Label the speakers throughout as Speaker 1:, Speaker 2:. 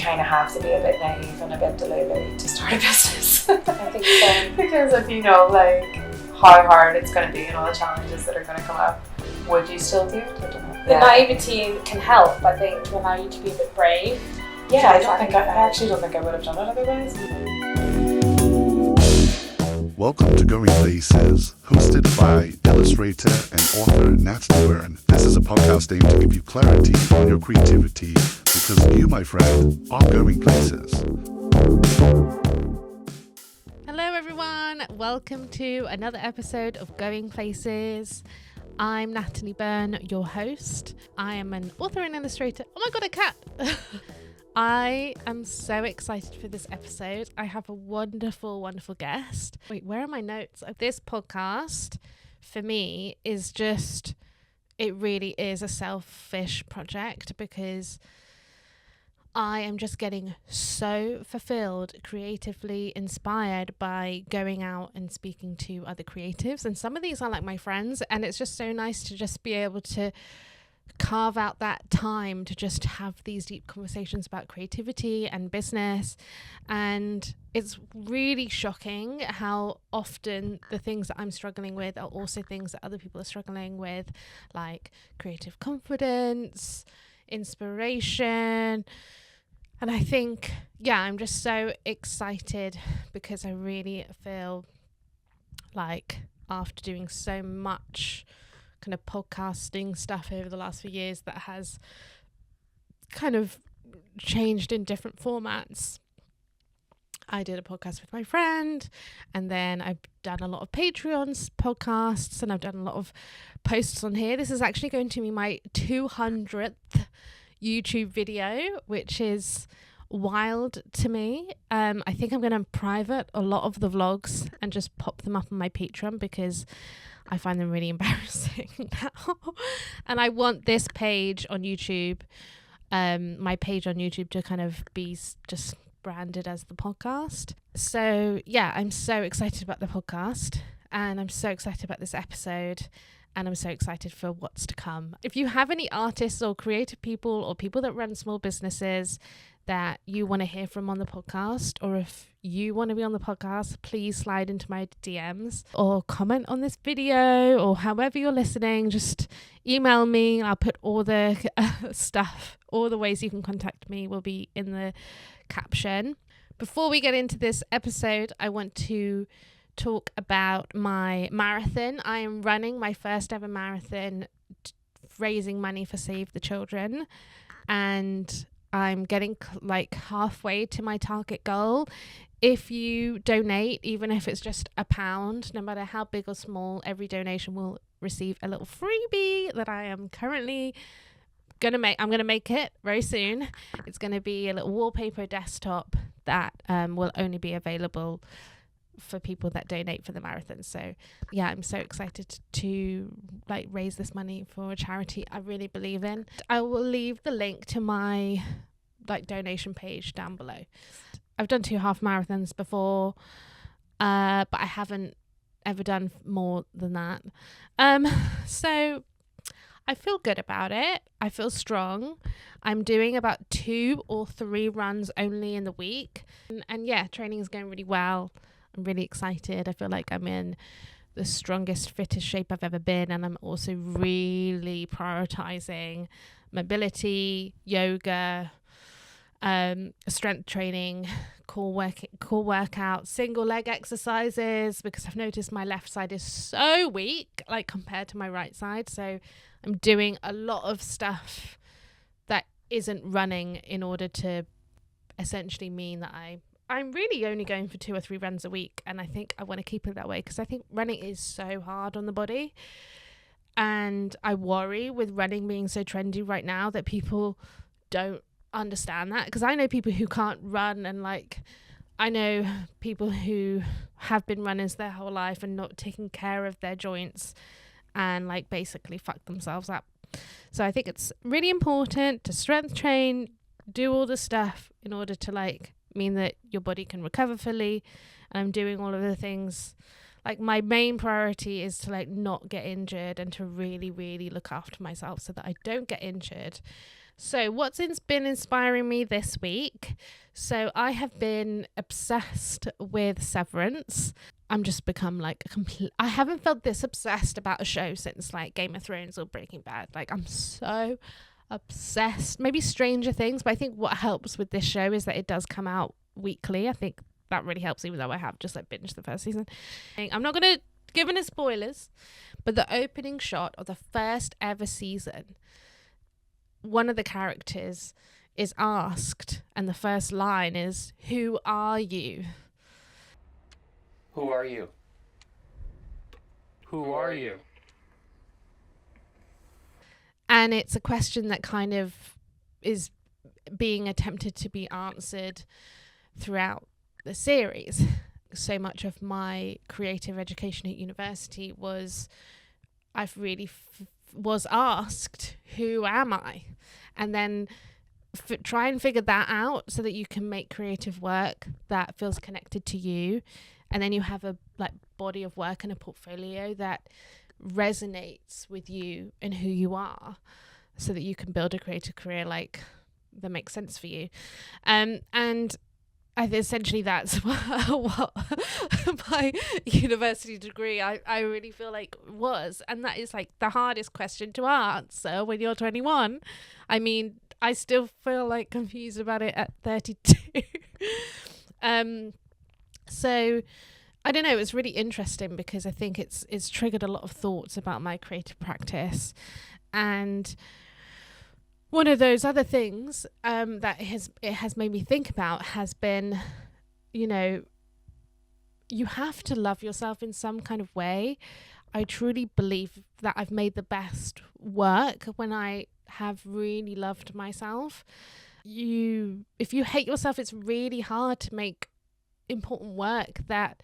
Speaker 1: kind of have to be a bit naive and a bit delulu to start a business.
Speaker 2: I think so.
Speaker 1: Because if you know like how hard it's going to be and all the challenges that are going to come up, would you still do it? I don't know.
Speaker 2: The naivety can help, I think, to allow you to be a bit brave.
Speaker 1: Yeah, I actually don't think I would have done it otherwise.
Speaker 3: Welcome to Going Places, hosted by illustrator and author Natalie Byrne. This is a podcast aimed to give you clarity on your creativity because you, my friend, are going places.
Speaker 4: Hello everyone, welcome to another episode of Going Places. I'm Natalie Byrne, your host. I am an author and illustrator. Oh my god, a cat! I am so excited for this episode. I have a wonderful, wonderful guest. Wait, where are my notes? This podcast, for me, is just, it really is a selfish project because I am just getting so fulfilled, creatively inspired by going out and speaking to other creatives. And some of these are like my friends, and it's just so nice to just be able to carve out that time to just have these deep conversations about creativity and business. And it's really shocking how often the things that I'm struggling with are also things that other people are struggling with, like creative confidence, inspiration. And I think, I'm just so excited because I really feel like after doing so much kind of podcasting stuff over the last few years that has kind of changed in different formats. I did a podcast with my friend, and then I've done a lot of Patreon podcasts, and I've done a lot of posts on here. This is actually going to be my 200th YouTube video, which is wild to me. I think I'm going to private a lot of the vlogs and just pop them up on my Patreon because I find them really embarrassing now. And I want this page on YouTube, my page on YouTube, to kind of be just branded as the podcast. So I'm so excited about the podcast, and I'm so excited about this episode, and I'm so excited for what's to come. If you have any artists or creative people or people that run small businesses that you want to hear from on the podcast, or if you want to be on the podcast, please slide into my DMs or comment on this video, or however you're listening, just email me. I'll put all the stuff, all the ways you can contact me will be in the caption. Before we get into this episode, I want to talk about my marathon. I am running my first ever marathon, raising money for Save the Children, and I'm getting like halfway to my target goal. If you donate, even if it's just £1, no matter how big or small, every donation will receive a little freebie that I am currently gonna make. I'm gonna make it very soon. It's gonna be a little wallpaper desktop that will only be available for people that donate for the marathon. So I'm so excited to like raise this money for a charity I really believe in. I will leave the link to my like donation page down below. I've done 2 half marathons before, but I haven't ever done more than that. So I feel good about it. I feel strong. I'm doing about 2 or 3 runs only in the week. And training is going really well. I'm really excited. I feel like I'm in the strongest, fittest shape I've ever been. And I'm also really prioritizing mobility, yoga, strength training, core workout, single leg exercises, because I've noticed my left side is so weak, like compared to my right side. So I'm doing a lot of stuff that isn't running in order to essentially mean that I'm really only going for 2 or 3 runs a week. And I think I want to keep it that way because I think running is so hard on the body. And I worry with running being so trendy right now that people don't understand that, because I know people who can't run, and like I know people who have been runners their whole life and not taking care of their joints and like basically fuck themselves up. So I think it's really important to strength train, do all the stuff in order to like mean that your body can recover fully. And I'm doing all of the things. Like my main priority is to like not get injured and to really, really look after myself so that I don't get injured. So what's been inspiring me this week? So I have been obsessed with Severance. I'm just become like a complete... I haven't felt this obsessed about a show since like Game of Thrones or Breaking Bad. Like I'm so obsessed. Maybe Stranger Things, but I think what helps with this show is that it does come out weekly. I think that really helps, even though I have just like binged the first season. I'm not going to give any spoilers, but the opening shot of the first ever season, one of the characters is asked, and the first line is, "Who are you?"
Speaker 5: Who are you? Who are you?
Speaker 4: And it's a question that kind of is being attempted to be answered throughout the series. So much of my creative education at university was I've really was asked, who am I? And then try and figure that out so that you can make creative work that feels connected to you. And then you have a like body of work and a portfolio that resonates with you and who you are, so that you can build a creative career like that makes sense for you. And essentially that's what my university degree I really feel like was, and that is like the hardest question to answer when you're 21. I mean, I still feel like confused about it at 32. So I don't know, it's really interesting because I think it's triggered a lot of thoughts about my creative practice. And one of those other things that it has made me think about has been, you have to love yourself in some kind of way. I truly believe that I've made the best work when I have really loved myself. If you hate yourself, it's really hard to make important work that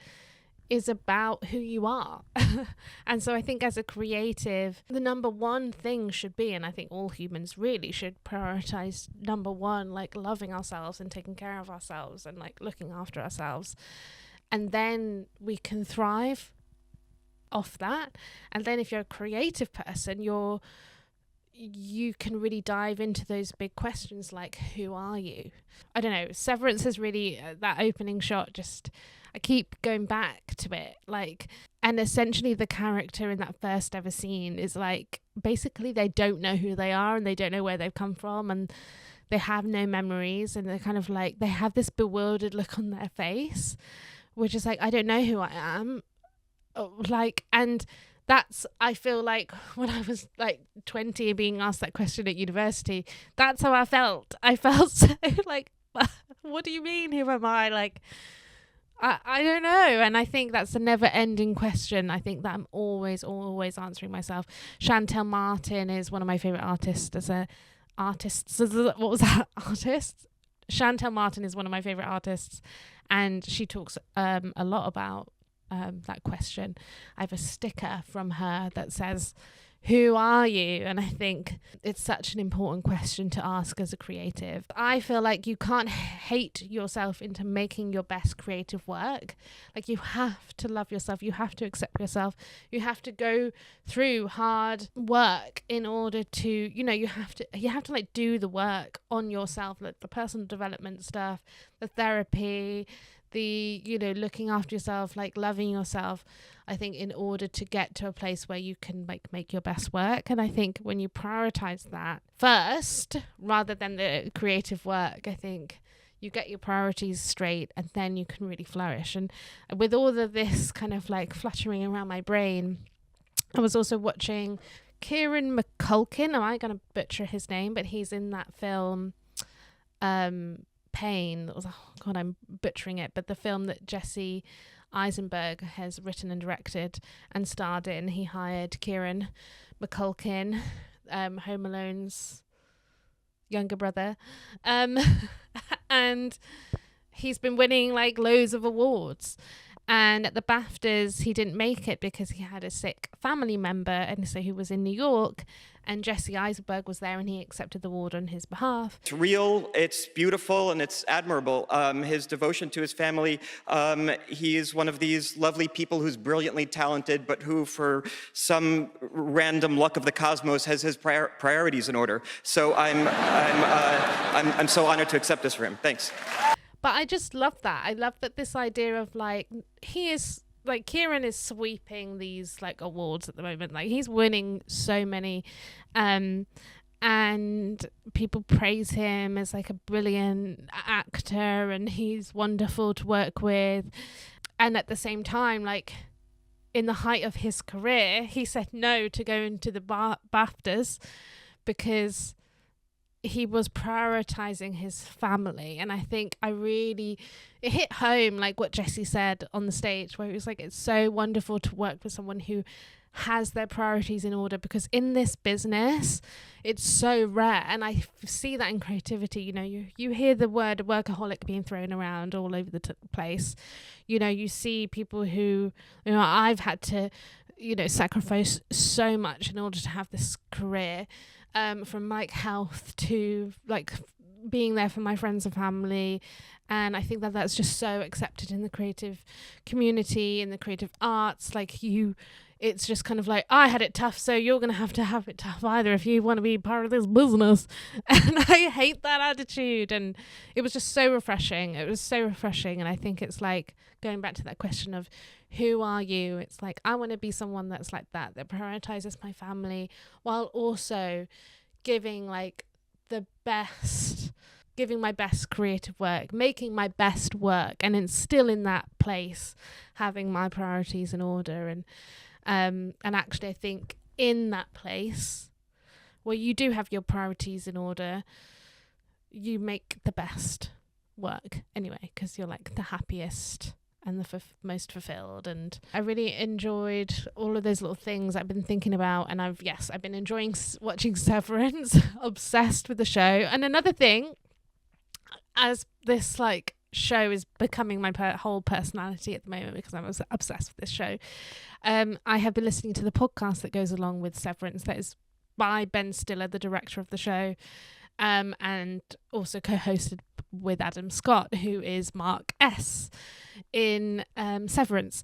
Speaker 4: is about who you are. And so I think as a creative, the number one thing should be, and I think all humans really should prioritize number one, like loving ourselves and taking care of ourselves and like looking after ourselves. And then we can thrive off that. And then if you're a creative person, you can really dive into those big questions like, who are you? I don't know, Severance is really that opening shot, just I keep going back to it, like, and essentially the character in that first ever scene is like, basically they don't know who they are and they don't know where they've come from and they have no memories, and they're kind of like, they have this bewildered look on their face, which is like, I don't know who I am. Like, and that's, I feel like when I was like 20 and being asked that question at university, that's how I felt. I felt so like, what do you mean, who am I? Like, I don't know. And I think that's a never ending question. I think that I'm always answering myself. Chantel Martin is one of my favorite artists what was that? Artist? Chantel Martin is one of my favorite artists, and she talks a lot about that question. I have a sticker from her that says, who are you? And I think it's such an important question to ask as a creative. I feel like you can't hate yourself into making your best creative work. Like, you have to love yourself. You have to accept yourself. You have to go through hard work in order to, you have to like do the work on yourself, like the personal development stuff, the therapy, the looking after yourself, like loving yourself, I think, in order to get to a place where you can like make your best work. And I think when you prioritize that first rather than the creative work, I think you get your priorities straight and then you can really flourish. And with all of this kind of like fluttering around my brain, I was also watching Kieran McCulkin. Am I going to butcher his name? But he's in that film Pain. That was, oh god, I'm butchering it, but the film that Jesse Eisenberg has written and directed and starred in. He hired Kieran McCulkin, Home Alone's younger brother, and he's been winning like loads of awards. And at the BAFTAs, he didn't make it because he had a sick family member, and so he was in New York, and Jesse Eisenberg was there, and he accepted the award on his behalf.
Speaker 5: It's real, it's beautiful, and it's admirable. His devotion to his family. He is one of these lovely people who's brilliantly talented, but who, for some random luck of the cosmos, has his priorities in order. So I'm so honored to accept this for him. Thanks.
Speaker 4: But I just love that. I love that this idea of like, he is like, Kieran is sweeping these like awards at the moment. Like, he's winning so many, and people praise him as like a brilliant actor, and he's wonderful to work with. And at the same time, like, in the height of his career, he said no to go into the BAFTAs because he was prioritizing his family. And I think it hit home, like what Jesse said on the stage, where he was like, it's so wonderful to work with someone who has their priorities in order, because in this business it's so rare. And I see that in creativity. You know, you hear the word workaholic being thrown around all over the place. You know, you see people who, you know, I've had to, you know, sacrifice so much in order to have this career, from like health to like being there for my friends and family. And I think that that's just so accepted in the creative community, in the creative arts. Like, it's just kind of like, I had it tough, so you're going to have it tough either if you want to be part of this business. And I hate that attitude. And it was just so refreshing. It was so refreshing. And I think it's like going back to that question of, who are you? It's like, I want to be someone that's like that prioritizes my family while also giving like giving my best creative work, making my best work, and it's still in that place, having my priorities in order. And actually, I think in that place where you do have your priorities in order, you make the best work anyway, because you're like the happiest and the most fulfilled. And I really enjoyed all of those little things I've been thinking about. And I've been enjoying watching Severance, obsessed with the show. And another thing, as this like show is becoming my whole personality at the moment, because I'm obsessed with this show, I have been listening to the podcast that goes along with Severance, that is by Ben Stiller, the director of the show, and also co-hosted with Adam Scott, who is Mark S in Severance.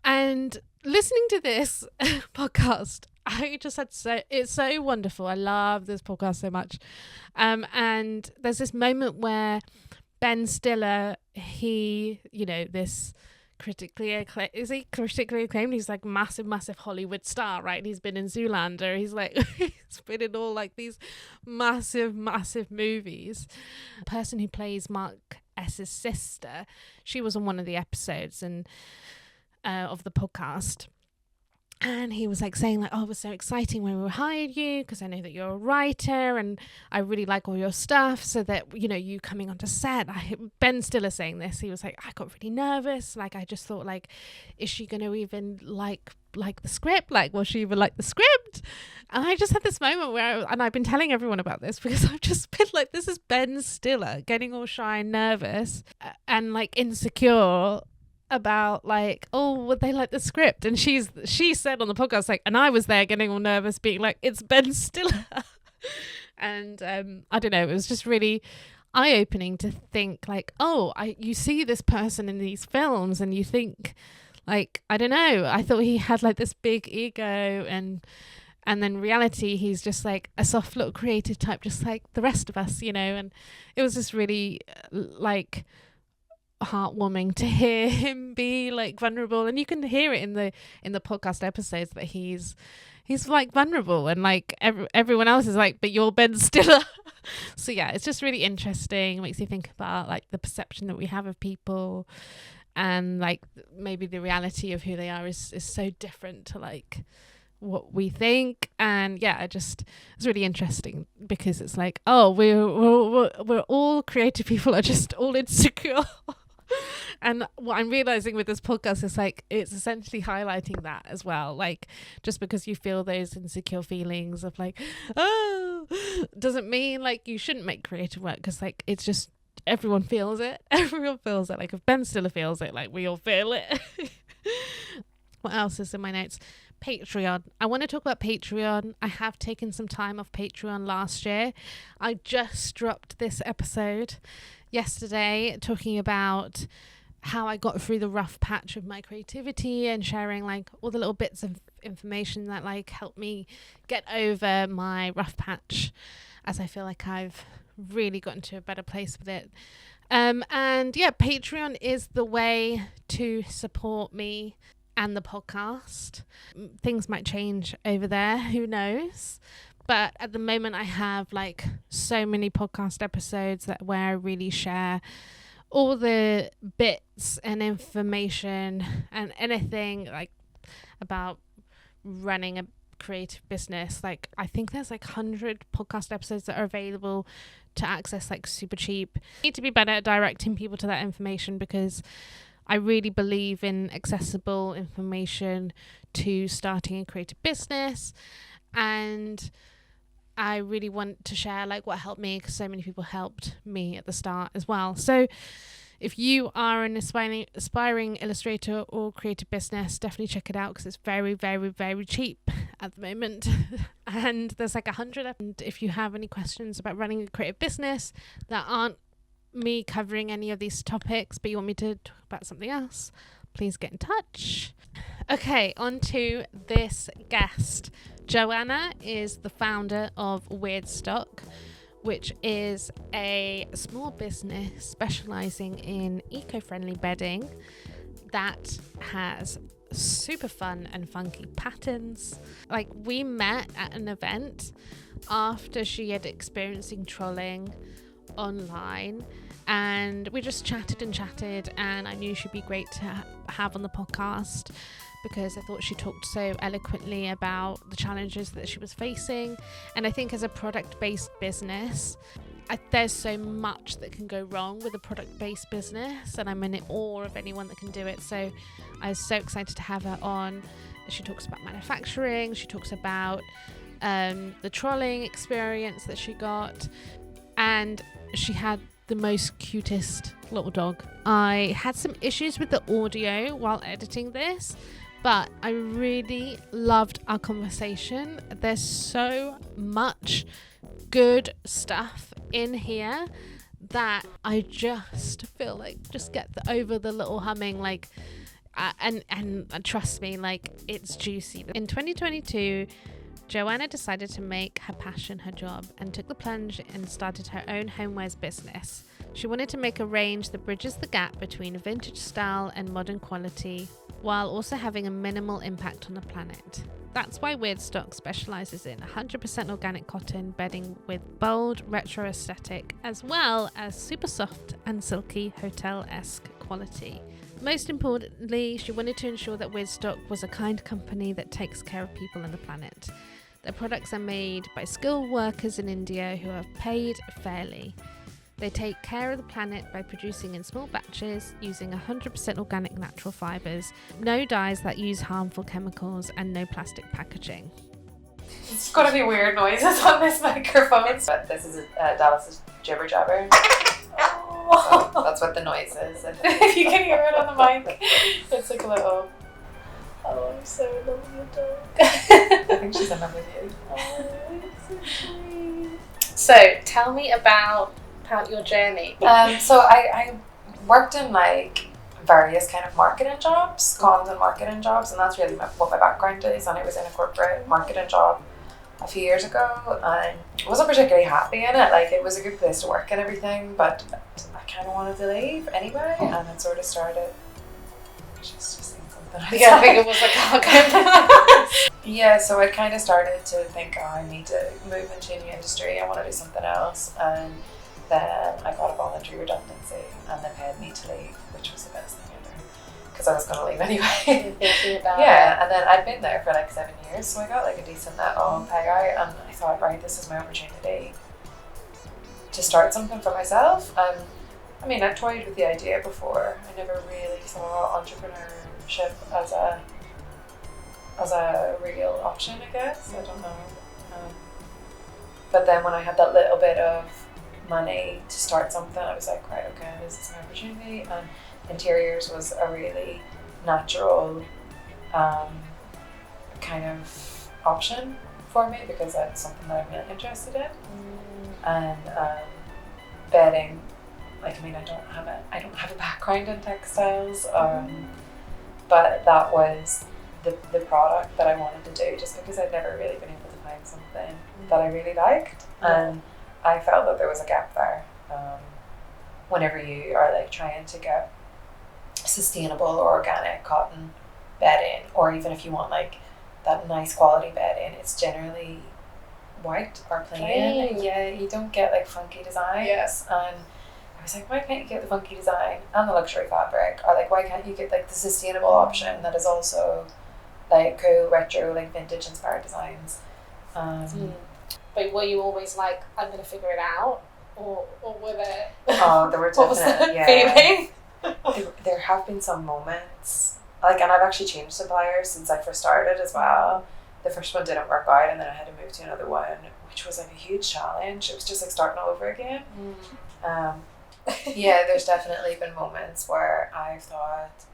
Speaker 4: And listening to this podcast, I just had it's so wonderful. I love this podcast so much. And there's this moment where Ben Stiller, he, you know, this critically acclaimed, he's like massive Hollywood star, right? He's been in Zoolander, he's like he's been in all like these massive movies. The person who plays Mark S's sister, she was on one of the episodes and of the podcast, and he was like saying like, oh, it was so exciting when we hired you, because I know that you're a writer and I really like all your stuff, so that, you know, you coming onto set, Ben Stiller saying this, he was like, I got really nervous, like I just thought like, is she going to even like the script, like will she even like the script? And I just had this moment where and I've been telling everyone about this, because I've just been like, this is Ben Stiller getting all shy and nervous and like insecure about like, oh, would they like the script? And she said on the podcast like, and I was there getting all nervous, being like, it's Ben Stiller. And I don't know, it was just really eye-opening to think like, oh, you see this person in these films and you think like, I don't know, I thought he had like this big ego, and then reality, he's just like a soft little creative type, just like the rest of us, you know. And it was just really like heartwarming to hear him be like vulnerable, and you can hear it in the podcast episodes that he's like vulnerable, and like everyone else is like, but you're Ben Stiller. So yeah, it's just really interesting. It makes you think about like the perception that we have of people, and like maybe the reality of who they are is so different to like what we think. And yeah, it's really interesting, because it's like, oh, we're all creative people are just all insecure. And what I'm realizing with this podcast is like, it's essentially highlighting that as well. Like, just because you feel those insecure feelings of like, oh, doesn't mean like you shouldn't make creative work, because like it's just everyone feels it. Everyone feels it. Like if Ben Stiller feels it, like we all feel it. What else is in my notes? Patreon. I want to talk about Patreon. I have taken some time off Patreon last year. I just dropped this episode yesterday talking about how I got through the rough patch of my creativity and sharing like all the little bits of information that like helped me get over my rough patch, as I feel like I've really gotten to a better place with it. And yeah, Patreon is the way to support me and the podcast. Things might change over there, who knows? But at the moment I have like so many podcast episodes where I really share all the bits and information and anything like about running a creative business. Like I think there's like 100 podcast episodes that are available to access like super cheap. I need to be better at directing people to that information because I really believe in accessible information to starting a creative business, and I really want to share like what helped me, because so many people helped me at the start as well. So if you are an aspiring illustrator or creative business, definitely check it out because it's very, very, very cheap at the moment. And there's like 100. And if you have any questions about running a creative business that aren't me covering any of these topics, but you want me to talk about something else, please get in touch. Okay, on to this guest. Johanna is the founder of Weirdstock, which is a small business specializing in eco-friendly bedding that has super fun and funky patterns. Like we met at an event after she had experiencing trolling online, and we just chatted and I knew she'd be great to have on the podcast because I thought she talked so eloquently about the challenges that she was facing. And I think as a product-based business, there's so much that can go wrong with a product-based business, and I'm in awe of anyone that can do it. So I was so excited to have her on. She talks about manufacturing, she talks about the trolling experience that she got, and she had the most cutest little dog. I had some issues with the audio while editing this, but I really loved our conversation. There's so much good stuff in here that I just feel like just get over the little humming, like and trust me, like it's juicy. In 2022, Johanna decided to make her passion her job and took the plunge and started her own homewares business. She wanted to make a range that bridges the gap between vintage style and modern quality, while also having a minimal impact on the planet. That's why Weirdstock specializes in 100% organic cotton bedding with bold retro aesthetic, as well as super soft and silky hotel-esque quality. Most importantly, she wanted to ensure that Weirdstock was a kind company that takes care of people and the planet. Their products are made by skilled workers in India who are paid fairly. They take care of the planet by producing in small batches using 100% organic natural fibres, no dyes that use harmful chemicals, and no plastic packaging.
Speaker 1: It's going to be weird noises on this microphone. But this is Dallas's jibber jabber. Oh. So that's what the noise is. If you can hear it on the mic, it's like a little... Oh, I'm so in love with your dog. I think she's in love with you. Oh, it's so sweet. So, tell me about your journey. So I worked in like various kind of marketing jobs, comms and marketing jobs, and that's really what my background is. And I was in a corporate marketing job a few years ago, and I wasn't particularly happy in it. Like it was a good place to work and everything, but I kind of wanted to leave anyway, and it sort of started. I think it was like yeah, so I kind of started to think, I need to move into a new industry. I want to do something else, and then I got a voluntary redundancy, and they paid me to leave, which was the best thing ever because I was going to leave anyway. Yeah, and then I'd been there for like 7 years, so I got like a decent little payout, and I thought, right, this is my opportunity to start something for myself. I mean, I've toyed with the idea before. I never really saw entrepreneurship as a real option, I guess. I don't know. But then when I had that little bit of money to start something, I was like, right, okay, this is an opportunity. And interiors was a really natural kind of option for me because that's something that I'm really interested in. And bedding, like, I mean, I don't have a background in textiles, but that was the product that I wanted to do, just because I'd never really been able to find something that I really liked, and I felt that there was a gap there. Whenever you are like trying to get sustainable or organic cotton bedding, or even if you want like that nice quality bedding, it's generally white or plain. Yeah, you don't get like funky designs. And I was like, why can't you get the funky design and the luxury fabric? Or like, why can't you get like the sustainable option that is also like cool, retro, like vintage inspired designs?
Speaker 2: But were you always like, I'm going to figure it out? Or were there...
Speaker 1: Oh, there were
Speaker 2: What was
Speaker 1: definite,
Speaker 2: the feeling?
Speaker 1: There have been some moments, like, and I've actually changed suppliers since I first started as well. The first one didn't work out, and then I had to move to another one, which was like a huge challenge. It was just like starting all over again. Yeah, there's definitely been moments where I've thought,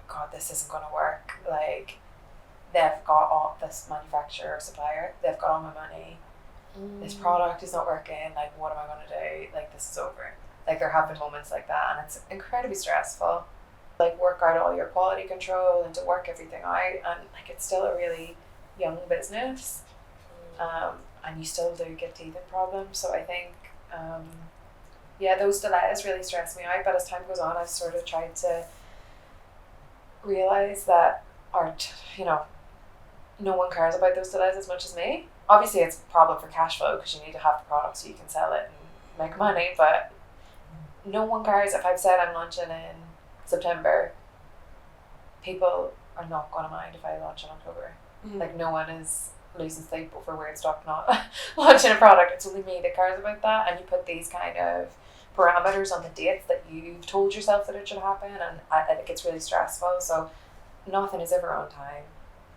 Speaker 1: God, this isn't going to work. Like, they've got all this manufacturer or supplier, they've got all my money. This product is not working. Like, what am I going to do? Like, this is over. Like, there have been moments like that, and it's incredibly stressful. Like, work out all your quality control and to work everything out, and like, it's still a really young business, and you still do get teething problems. So I think, those delays really stress me out. But as time goes on, I've sort of tried to realize that no one cares about those delays as much as me. Obviously, it's a problem for cash flow because you need to have the product so you can sell it and make money, but no one cares. If I've said I'm launching in September, people are not going to mind if I launch in October. Like, no one is losing sleep over Weirdstock not launching a product. It's only me that cares about that. And you put these kind of parameters on the dates that you've told yourself that it should happen, and it gets really stressful. So nothing is ever on time.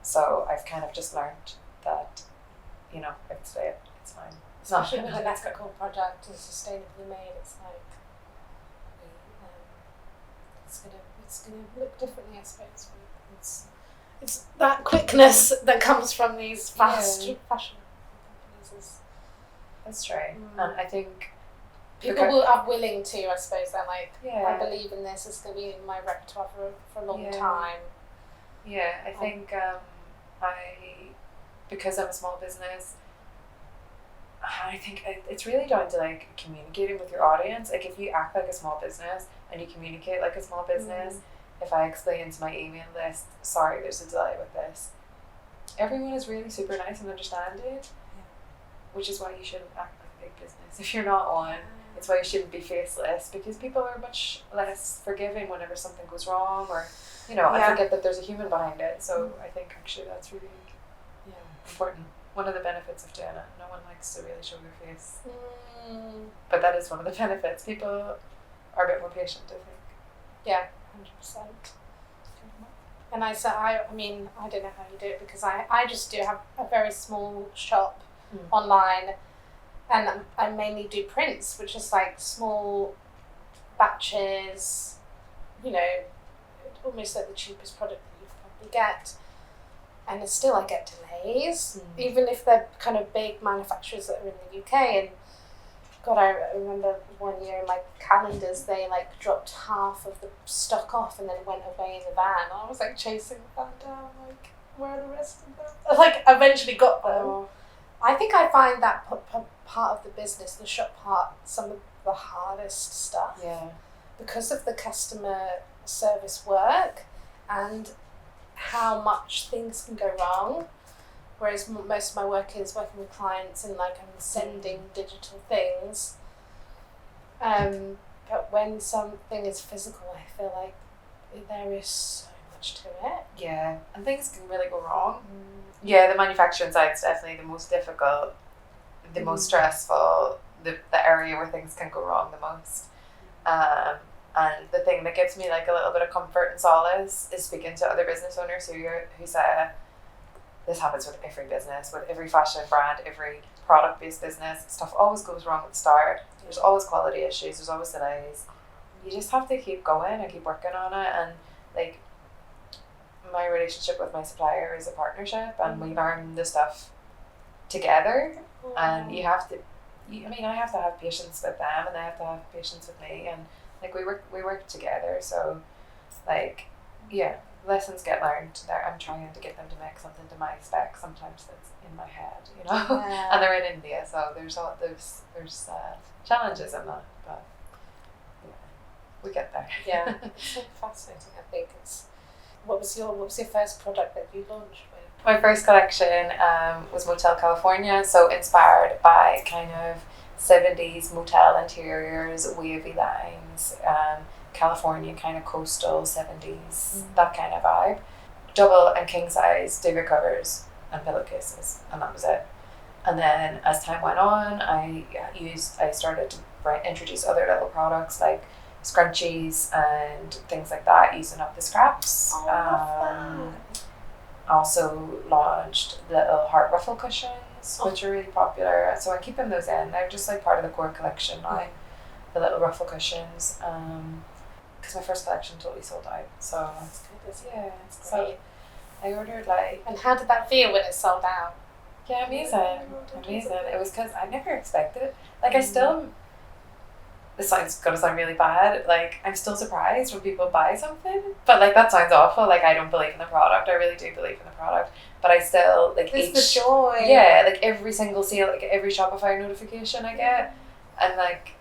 Speaker 1: So I've kind of just learned that, if it's late, it's fine. It's not.
Speaker 2: Especially with an ethical project and sustainably made, it's like it's gonna look differently, I suppose. It's that quickness that comes from these fast fashion companies.
Speaker 1: That's true. And I think
Speaker 2: people are willing to, I suppose, they're like, I believe in this, it's going to be in my repertoire for a long time.
Speaker 1: Yeah, I think because I'm a small business, I think it's really down to like communicating with your audience. Like, if you act like a small business and you communicate like a small business, if I explain to my email list, sorry, there's a delay with this, everyone is really super nice and understanding, which is why you shouldn't act like a big business if you're not one. It's why you shouldn't be faceless, because people are much less forgiving whenever something goes wrong, or I forget that there's a human behind it. So I think actually that's really important. One of the benefits of doing it, no one likes to really show their face, but that is one of the benefits. People are a bit more patient, I think.
Speaker 2: Yeah, 100%. And I mean, I don't know how you do it, because I just do have a very small shop online, and I mainly do prints, which is like small batches, almost like the cheapest product that you could probably get. And still I get delays, even if they're kind of big manufacturers that are in the UK. And God, I remember one year in my calendars, they like dropped half of the stock off and then went away in the van. I was like chasing the van down, like, where are the rest of them? I like eventually got them. I think I find that part of the business, the shop part, some of the hardest stuff.
Speaker 1: Yeah.
Speaker 2: Because of the customer service work and how much things can go wrong, whereas most of my work is working with clients and like I'm sending digital things, but when something is physical, I feel like there is so much to it.
Speaker 1: Yeah, and things can really go wrong. Yeah, the manufacturing side is definitely the most difficult, the most stressful, the area where things can go wrong the most. And the thing that gives me like a little bit of comfort and solace is speaking to other business owners who say, this happens with every business, with every fashion brand, every product-based business. Stuff always goes wrong at the start. There's always quality issues. There's always delays. You just have to keep going and keep working on it. And like, my relationship with my supplier is a partnership, and we learn the stuff together. And you have to. I have to have patience with them, and they have to have patience with me, and like we work together. So, like, yeah. Lessons get learned. I'm trying to get them to make something to my spec. Sometimes that's in my head, and they're in India, so there's challenges in that, but yeah, we get there.
Speaker 2: Yeah, it's so fascinating. I think what was your first product that you launched with?
Speaker 1: My first collection was Motel California, so inspired by kind of 70s motel interiors, wavy lines. California kind of coastal 70s, that kind of vibe. Double and king size duvet covers and pillowcases, and that was it. And then as time went on, I started to introduce other little products like scrunchies and things like that, using up the scraps. Also launched little heart ruffle cushions, which are really popular. So I'm keeping those in. They're just like part of the core collection now. The little ruffle cushions. Because my first collection totally sold out. So
Speaker 2: that's good.
Speaker 1: Yeah,
Speaker 2: it's
Speaker 1: so
Speaker 2: great.
Speaker 1: I ordered like.
Speaker 2: And how did that feel when it sold out?
Speaker 1: Yeah, amazing. It was because I never expected it. Like I still. This sounds gonna sound really bad. Like I'm still surprised when people buy something, but like that sounds awful. Like I don't believe in the product. I really do believe in the product, but I still like
Speaker 2: There's the joy.
Speaker 1: Yeah, like every single sale, like every Shopify notification I get, and like.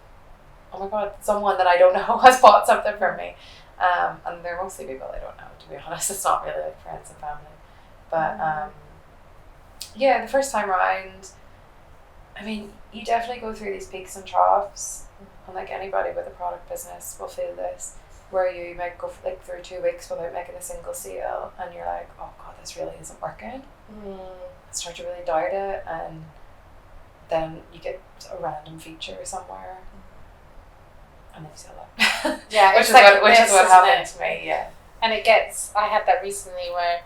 Speaker 1: Oh my god, someone that I don't know has bought something from me. And they're mostly people I don't know, to be honest. It's not really like friends and family. But yeah, the first time around, I mean, you definitely go through these peaks and troughs. And like anybody with a product business will feel this, where you might go for, like through 2 weeks without making a single sale, and you're like, oh god, this really isn't working. Start to really doubt it, and then you get a random feature somewhere. And then you sell it.
Speaker 2: Yeah,
Speaker 1: which is what happened to me. Yeah,
Speaker 2: and I had that recently where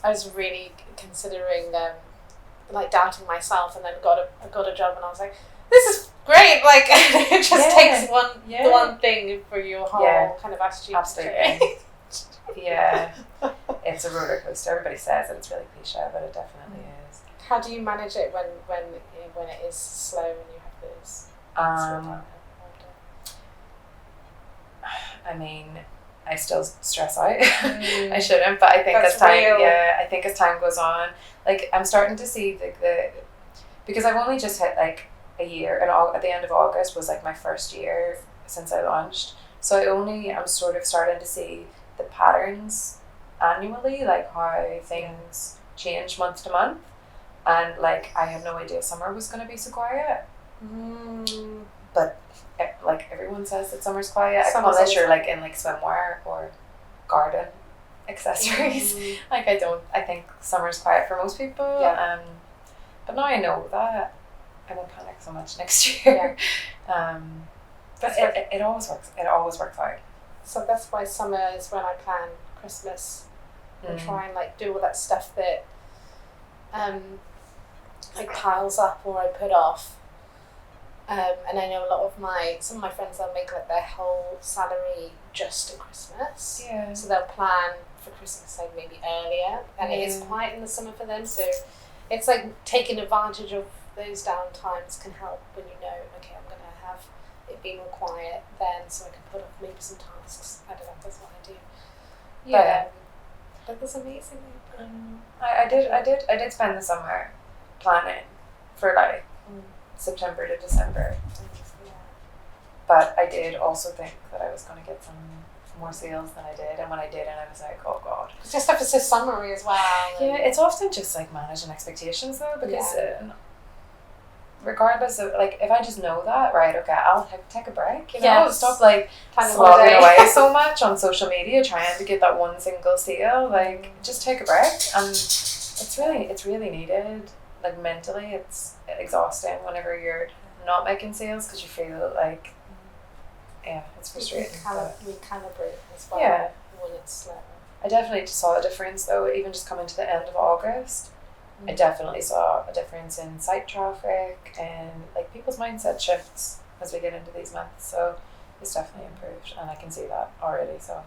Speaker 2: I was really considering like doubting myself, and then got a job, and I was like, this is great. Like it just takes one thing for your whole kind of attitude.
Speaker 1: Absolutely. Yeah, it's a roller coaster. Everybody says that it's really cliche, but it definitely is.
Speaker 2: How do you manage it when it is slow and you have those?
Speaker 1: I mean, I still stress out. I shouldn't, but I think as time goes on, like I'm starting to see the because I've only just hit like a year, and at the end of August was like my first year since I launched. So I'm sort of starting to see the patterns annually, like how things change month to month, and like I had no idea summer was going to be so quiet. But like everyone says that summer's quiet, unless you're like in like swimwear or garden accessories. Like I think summer's quiet for most people.
Speaker 2: Yeah.
Speaker 1: But now I know that I won't panic so much next year. But it always works. It always works out.
Speaker 2: So that's why summer is when I plan Christmas and try and like do all that stuff that like piles up or I put off. And I know some of my friends, they'll make like their whole salary just at Christmas.
Speaker 1: Yeah.
Speaker 2: So they'll plan for Christmas like maybe earlier, and it is quiet in the summer for them. So it's like taking advantage of those down times can help when you know, okay, I'm gonna have it be more quiet then, so I can put off maybe some tasks. I don't know. That's what I do.
Speaker 1: Yeah.
Speaker 2: But that's amazing.
Speaker 1: I did spend the summer planning for like September to December. But I did also think that I was going to get some more sales than I did, and when I did, and I was like, oh god.
Speaker 2: Because your stuff is so summery as well.
Speaker 1: Yeah, it's often just like managing expectations though, because regardless of like, if I just know that, right, okay, I'll take a break, you know, stop like slogging away so much on social media trying to get that one single sale. Like, just take a break, and it's really needed. Like mentally, it's exhausting whenever you're not making sales because you feel like, it's frustrating.
Speaker 2: Recalibrate as well when it's slow.
Speaker 1: I definitely saw a difference though, even just coming to the end of August. I definitely saw a difference in site traffic and like people's mindset shifts as we get into these months. So it's definitely improved, and I can see that already. So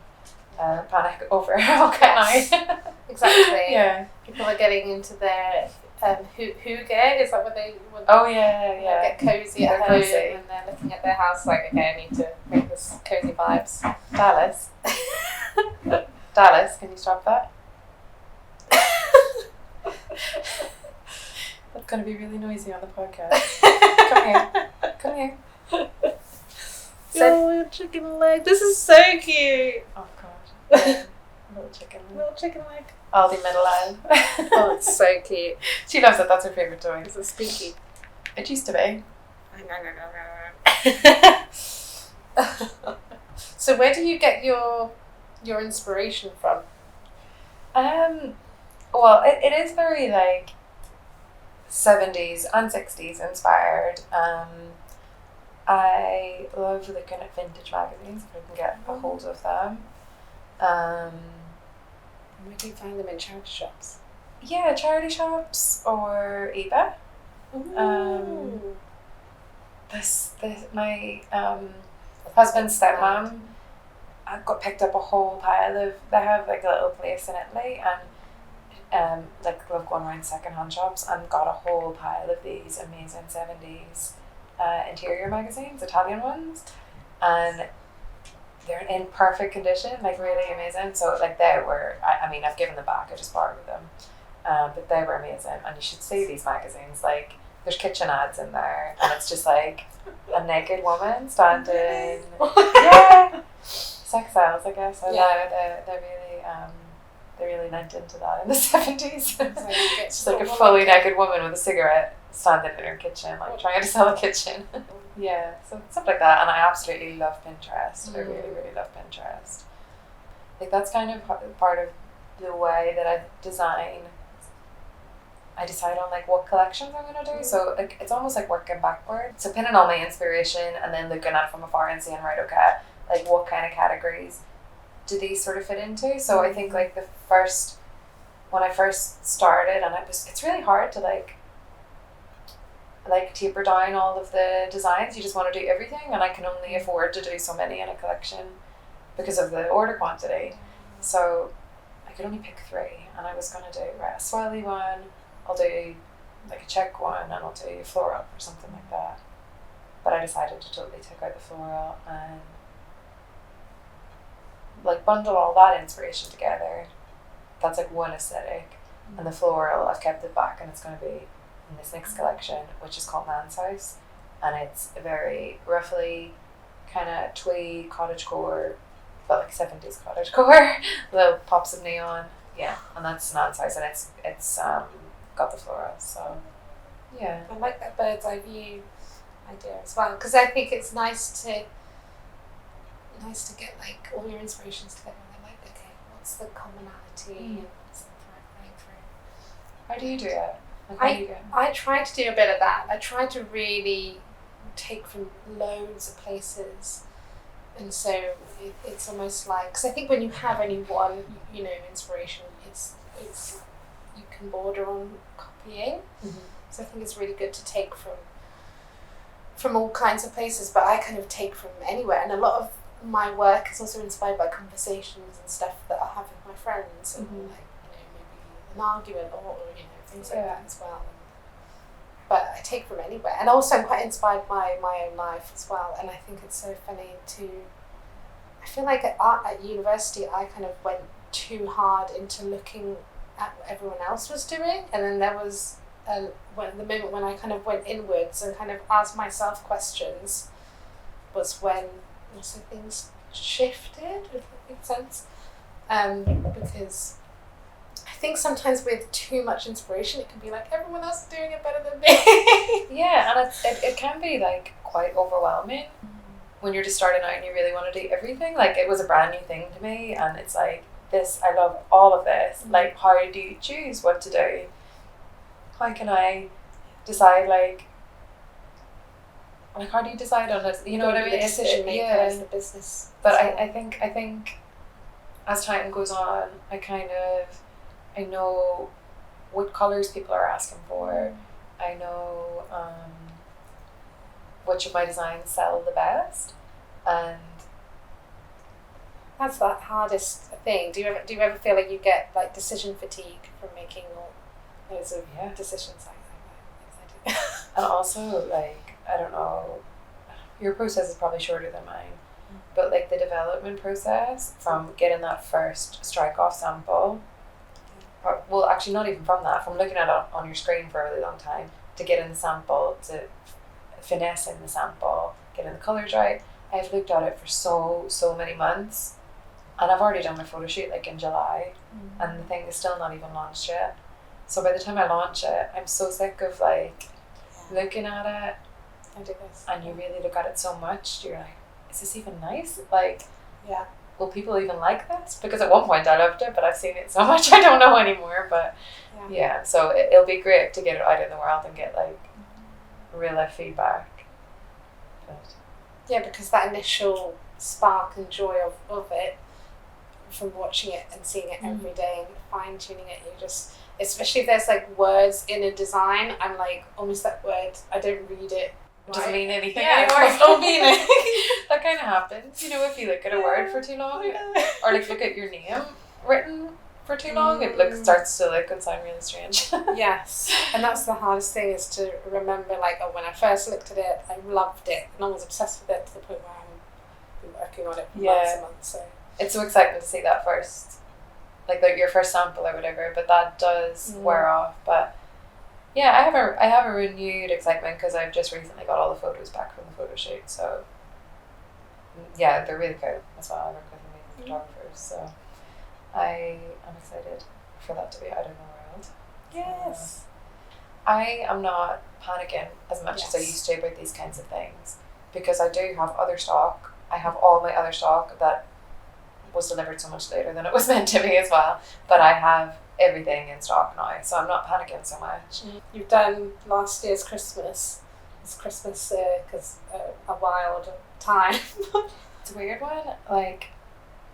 Speaker 1: panic over what can I?
Speaker 2: Exactly.
Speaker 1: Yeah.
Speaker 2: People are getting into their hygge. Is that what they want?
Speaker 1: Oh yeah, yeah.
Speaker 2: Get cozy at
Speaker 1: They're
Speaker 2: home,
Speaker 1: cozy.
Speaker 2: and they're looking at their house like, okay, I need to make this cozy vibes.
Speaker 1: Dallas. Dallas, can you stop that? That's going to be really noisy on the podcast. Come here.
Speaker 2: So, chicken leg. This is so cute.
Speaker 1: Oh god. Yeah. Little chicken.
Speaker 2: Little chicken leg.
Speaker 1: Aldi middle aisle.
Speaker 2: Oh, it's so cute.
Speaker 1: She loves it. That's her favourite toy.
Speaker 2: It's a spooky.
Speaker 1: It used to be.
Speaker 2: So where do you get your inspiration from?
Speaker 1: Well, it is very like 70s and 60s inspired. I love looking at vintage magazines if I can get a hold of them.
Speaker 2: Where do you find them? In charity shops?
Speaker 1: Yeah, charity shops or eBay. My husband's stepmom got picked up a whole pile of. They have like a little place in Italy, and like love going around secondhand shops, and got a whole pile of these amazing 70s interior magazines, Italian ones, and they're in perfect condition, like really amazing. So like they were, I mean, I've given them back, I just borrowed them, but they were amazing. And you should see these magazines, like there's kitchen ads in there, and it's just like a naked woman standing. Yeah, sex sales, I guess. I know they really lent into that in the 70s. It's like a fully naked woman with a cigarette standing in her kitchen, like trying to sell a kitchen. Yeah, so stuff like that. And I absolutely love Pinterest. I really, really love Pinterest. Like that's kind of part of the way that I design. I decide on like what collections I'm going to do. So like it's almost like working backwards. So pinning all my inspiration and then looking at it from afar and seeing, right, okay, like what kind of categories do these sort of fit into? So I think like when I first started, and it's really hard to like taper down all of the designs. You just want to do everything, and I can only afford to do so many in a collection because of the order quantity. So I could only pick 3, and I was going to do a swirly one, I'll do like a check one, and I'll do a floral or something like that. But I decided to totally take out the floral and like bundle all that inspiration together. That's like one aesthetic, and the floral I've kept it back, and it's going to be in this next collection, which is called Nan's House, and it's a very roughly kind of twee cottagecore, but like 70s cottagecore, little pops of neon, yeah, and that's Nan's House, and it's got the florals, so yeah.
Speaker 2: I like that bird's eye view idea as well, because I think it's nice to get like all your inspirations together, and then like, okay, what's the commonality and what's the thread running through.
Speaker 1: How do you do it? Like,
Speaker 2: I try to do a bit of that. I try to really take from loads of places, and so it's almost like, because I think when you have only one, inspiration, it's you can border on copying. So I think it's really good to take from all kinds of places, but I kind of take from anywhere, and a lot of my work is also inspired by conversations and stuff that I have with my friends, and like maybe an argument or things like that as well. But I take from anywhere, and also I'm quite inspired by my own life as well. And I think it's so funny I feel like at university I kind of went too hard into looking at what everyone else was doing, and then there was the moment when I kind of went inwards and kind of asked myself questions was when also things shifted, if that makes sense. Because I think sometimes with too much inspiration, it can be like everyone else is doing it better than me.
Speaker 1: Yeah, and it can be like quite overwhelming when you're just starting out and you really want to do everything. Like it was a brand new thing to me, and it's like this. I love all of this. Like, how do you choose what to do? How can I decide? Like how do you decide on it? You know what I mean?
Speaker 2: The decision maker as the business.
Speaker 1: But I think as time goes on, I know what colours people are asking for. I know which of my designs sell the best, and
Speaker 2: that's the hardest thing. Do you ever feel like you get like decision fatigue from making loads of decisions like that?
Speaker 1: and also like, I don't know, your process is probably shorter than mine, but like the development process from getting that first strike off sample, or, well actually not even from that, from looking at it on your screen for a really long time to getting the sample, to finessing the sample, getting the colours right. I've looked at it for so many months, and I've already done my photo shoot like in July, and the thing is still not even launched yet. So by the time I launch it, I'm so sick of like looking at it.
Speaker 2: I do this.
Speaker 1: And you really look at it so much, you're like, is this even nice? Like, will people even like this? Because at one point I loved it, but I've seen it so much I don't know anymore. But so it'll be great to get it out in the world and get like real life feedback. But
Speaker 2: yeah, because that initial spark and joy of it, from watching it and seeing it every day and fine tuning it, you just, especially if there's like words in a design, I'm like, almost that word, I don't read it.
Speaker 1: It doesn't mean anything
Speaker 2: anymore.
Speaker 1: It don't mean anything. That kind of happens, you know, if you look at a word for too long, or like look at your name written for too long, it starts to look and sound really strange.
Speaker 2: Yes, and that's the hardest thing, is to remember like, when I first looked at it, I loved it and I was obsessed with it to the point where I've been working on it for months and months. So
Speaker 1: it's so exciting to see that first, like your first sample or whatever, but that does wear off. But yeah, I have a renewed excitement because I've just recently got all the photos back from the photo shoot. So yeah, they're really cool as well. I work with amazing photographers, so I am excited for that to be out in the world.
Speaker 2: yes,
Speaker 1: I am not panicking as much as I used to about these kinds of things, because I do have other stock. I have all my other stock that was delivered so much later than it was meant to be as well, but I have everything in stock now, so I'm not panicking so much.
Speaker 2: You've done last year's Christmas. It's Christmas because a wild time.
Speaker 1: It's a weird one. Like,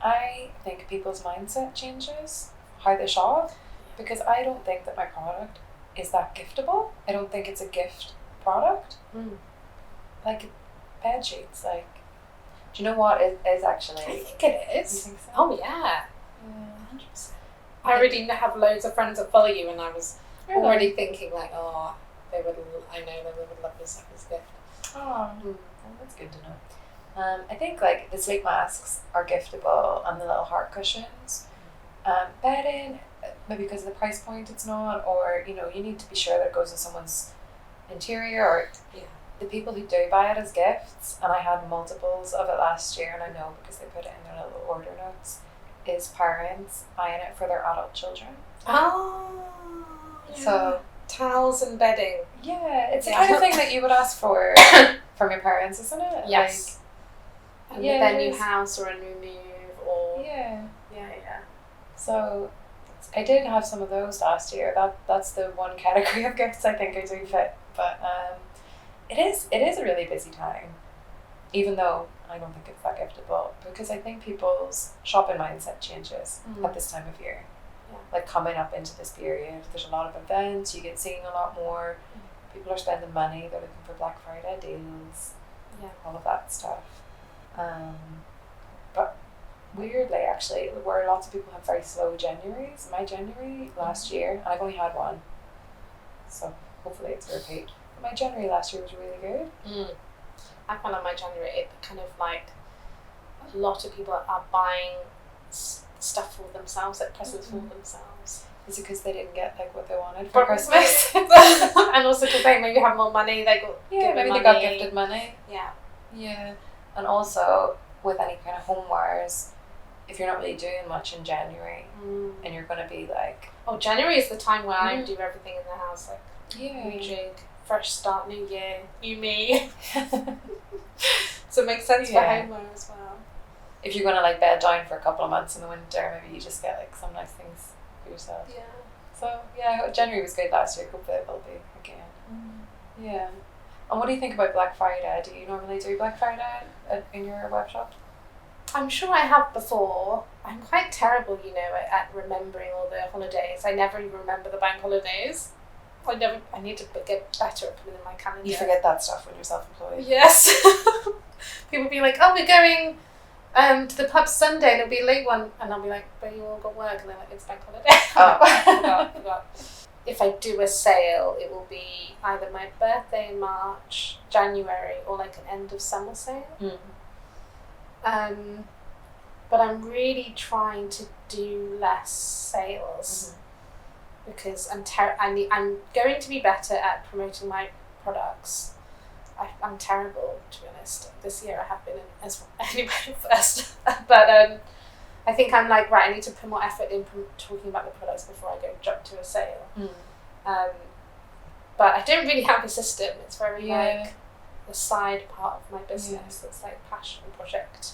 Speaker 1: I think people's mindset changes how they shop, because I don't think that my product is that giftable. I don't think it's a gift product. Like bed sheets, like, do you know what it is actually?
Speaker 2: I think it is.
Speaker 1: You think so?
Speaker 2: Oh yeah. 100%. I already have loads of friends that follow you, and I was already thinking like, I know they would love this as a gift.
Speaker 1: Oh, well, that's good to know. I think like the sleep masks are giftable, and the little heart cushions. Bedding, maybe because of the price point it's not, or you know, you need to be sure that it goes in someone's interior, or the people who do buy it as gifts, and I had multiples of it last year, and I know because they put it in their little order notes, is parents buying it for their adult children.
Speaker 2: Oh,
Speaker 1: so
Speaker 2: towels and bedding.
Speaker 1: Yeah, it's the kind of thing that you would ask for from your parents, isn't it?
Speaker 2: Yes.
Speaker 1: Like,
Speaker 2: and with their new house or a new move, or
Speaker 1: yeah. So
Speaker 2: That's
Speaker 1: I did have some of those last year. That's the one category of gifts I think I do fit. But it is a really busy time, even though I don't think it's that giftable, because I think people's shopping mindset changes at this time of year.
Speaker 2: Yeah.
Speaker 1: Like coming up into this period, there's a lot of events, you get seen a lot more, people are spending money, they're looking for Black Friday deals, all of that stuff. But weirdly actually, where lots of people have very slow Januaries, my January last year, and I've only had one, so hopefully it's a repeat, but my January last year was really good.
Speaker 2: I found on my January, it kind of like a lot of people are buying stuff for themselves, like presents for themselves.
Speaker 1: Is it because they didn't get like what they wanted for Christmas?
Speaker 2: And also because they maybe have more money, they got
Speaker 1: maybe
Speaker 2: money.
Speaker 1: they got gifted money.
Speaker 2: Yeah.
Speaker 1: And also with any kind of homewares, if you're not really doing much in January, and you're gonna be like,
Speaker 2: January is the time when I do everything in the house, like rejig, fresh start, new year, new me. So it makes sense for homeware as well.
Speaker 1: If you're gonna like bed down for a couple of months in the winter, maybe you just get like some nice things for yourself. So January was good last year. Hopefully it will be again. And what do you think about Black Friday? Do you normally do Black Friday in your web shop?
Speaker 2: I'm sure I have before. I'm quite terrible, at remembering all the holidays. I never even remember the bank holidays. I need to get better at putting in my calendar.
Speaker 1: You forget that stuff when you're self-employed.
Speaker 2: Yes. People be like, oh, we're going to the pub Sunday and it'll be a late one. And I'll be like, but you all got work. And they're like, it's bank holiday. I forgot. If I do a sale, it will be either my birthday in March, January, or like an end of summer sale. But I'm really trying to do less sales because I'm going to be better at promoting my products. I'm terrible, to be honest. This year I have been anybody first, but I think I'm like, right, I need to put more effort in talking about the products before I go jump to a sale. But I don't really have a system. It's very like the side part of my business. That's like passion project.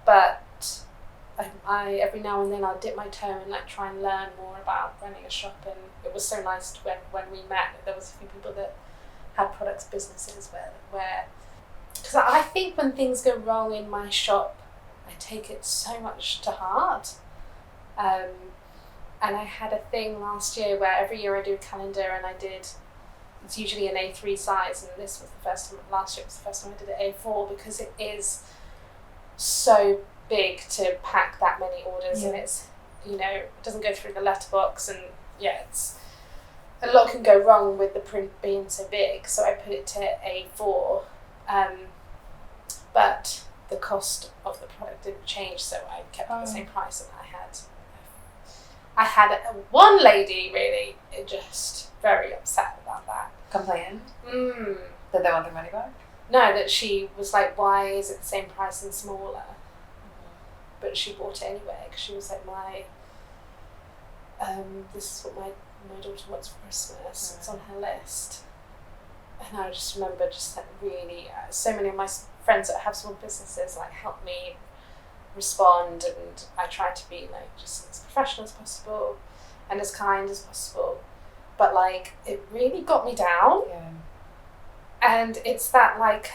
Speaker 2: But I every now and then I'll dip my toe and like try and learn more about running a shop. And it was so nice when we met. There was a few people that had products businesses where because I think when things go wrong in my shop, I take it so much to heart. And I had a thing last year where every year I do a calendar, and it's usually an A3 size, and this was the first time, last year was the first time I did it A4 because it is so big to pack that many orders, and it's, it doesn't go through the letterbox, and it's a lot can go wrong with the print being so big, so I put it to A4, but the cost of the product didn't change, so I kept the same price, and I had one lady really just very upset about that.
Speaker 1: Complained? Did they want their money back?
Speaker 2: No, that she was like, why is it the same price and smaller? But she bought it anyway because she was like, this is what my daughter wants for Christmas. It's on her list. And I just remember just like really, so many of my friends that have small businesses like help me respond, and I try to be like just as professional as possible and as kind as possible. But like it really got me down. And it's that like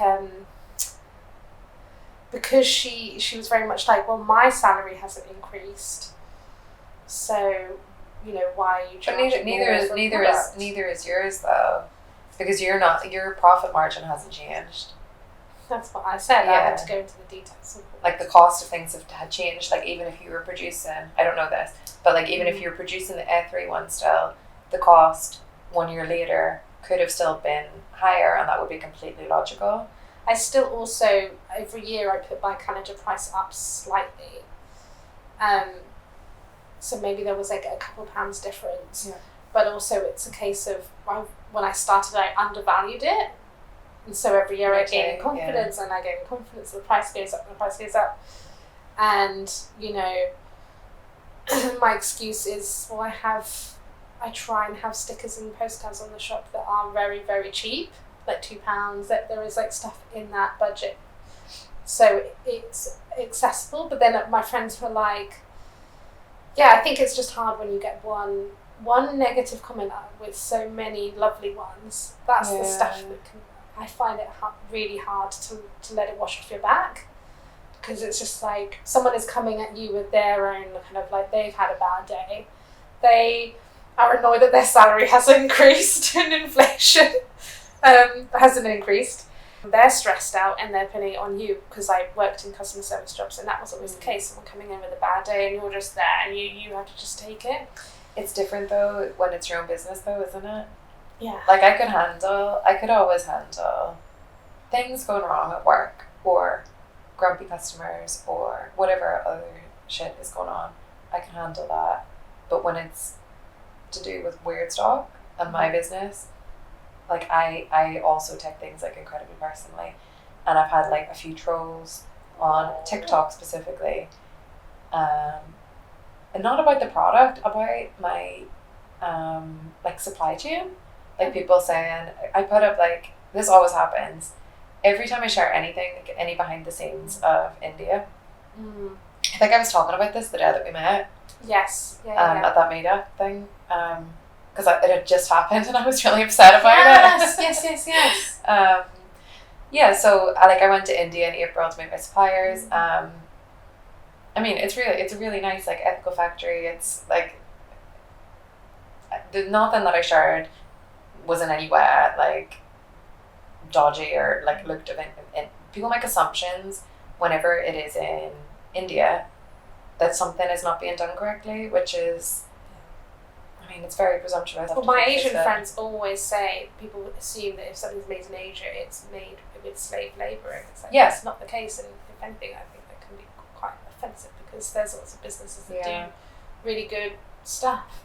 Speaker 2: because she was very much like, well, my salary hasn't increased, so why are you charging
Speaker 1: but neither is yours though, because your profit margin hasn't changed.
Speaker 2: That's what I said. I had to go into the details.
Speaker 1: Like the cost of things had changed. Like even if you were producing, I don't know this, but like even if you were producing the A3 one still, the cost 1 year later could have still been higher, and that would be completely logical.
Speaker 2: I still also, every year I put my calendar price up slightly. So maybe there was like a couple pounds difference. But also it's a case of, when I started I undervalued it. And so every year I gain confidence, and I gain confidence, the price goes up and the price goes up. And, my excuse is, well, I try and have stickers and postcards on the shop that are very, very cheap, like £2, that there is like stuff in that budget. So it's accessible, but then my friends were like, I think it's just hard when you get one negative comment with so many lovely ones. That's the stuff that I find it really hard to let it wash off your back, because it's just like someone is coming at you with their own kind of like, they've had a bad day. They are annoyed that their salary has increased and inflation hasn't increased. They're stressed out and they're putting it on you, because I worked in customer service jobs and that was always the case. Someone coming in with a bad day and you're just there and you have to just take it.
Speaker 1: It's different though when it's your own business though, isn't it?
Speaker 2: Yeah.
Speaker 1: Like I could always handle things going wrong at work, or grumpy customers, or whatever other shit is going on. I can handle that. But when it's to do with Weirdstock and my business, like I also take things like incredibly personally. And I've had like a few trolls on TikTok specifically. And not about the product, about my like supply chain. Like people saying, I put up like, this always happens. Every time I share anything, like any behind the scenes of India. I think I was talking about this the day that we met.
Speaker 2: Yes.
Speaker 1: At that meetup thing. Because it had just happened and I was really upset about it.
Speaker 2: Yes.
Speaker 1: Yeah, so I went to India in April to meet my suppliers. I mean, it's a really nice like ethical factory. It's like nothing that I shared was in any way like dodgy or like looked of it. People make assumptions whenever it is in India that something is not being done correctly, which is, I mean, it's very presumptuous.
Speaker 2: Well, my Asian friends always say people assume that if something's made in Asia, it's made with slave labour, and it's like that's not the case. And if anything, I think that can be quite offensive because there's lots of businesses that do really good stuff,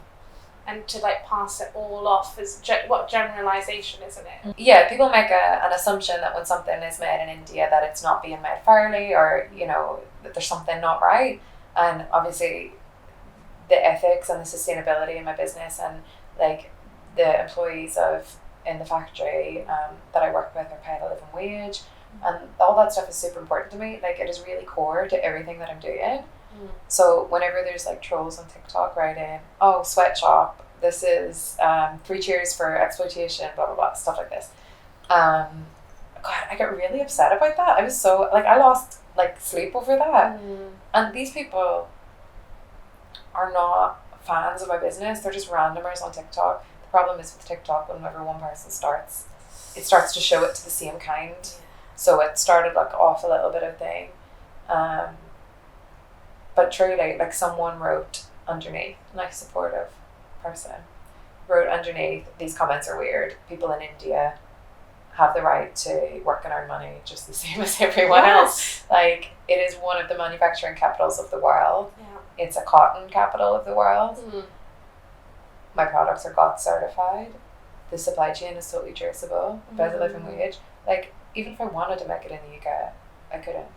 Speaker 2: and to like pass it all off as what generalisation, isn't it?
Speaker 1: Yeah, people make an assumption that when something is made in India that it's not being made fairly, or that there's something not right, and obviously the ethics and the sustainability in my business and like the employees in the factory that I work with are paid a living wage, and all that stuff is super important to me. Like it is really core to everything that I'm doing. So whenever there's like trolls on TikTok writing, oh, sweatshop, this is 3 cheers for exploitation, blah blah blah, stuff like this. God, I get really upset about that. I was so like I lost like sleep over that. And these people are not fans of my business. They're just randomers on TikTok. The problem is with TikTok, whenever one person starts, it starts to show it to the same kind. So it started like off a little bit of thing. But truly, like someone wrote underneath, a nice supportive person, wrote underneath, these comments are weird. People in India have the right to work and earn money just the same as everyone else. Like it is one of the manufacturing capitals of the world. It's a cotton capital of the world. My products are GOTS certified. The supply chain is totally traceable. By the living wage. Like even if I wanted to make it in the UK, I couldn't,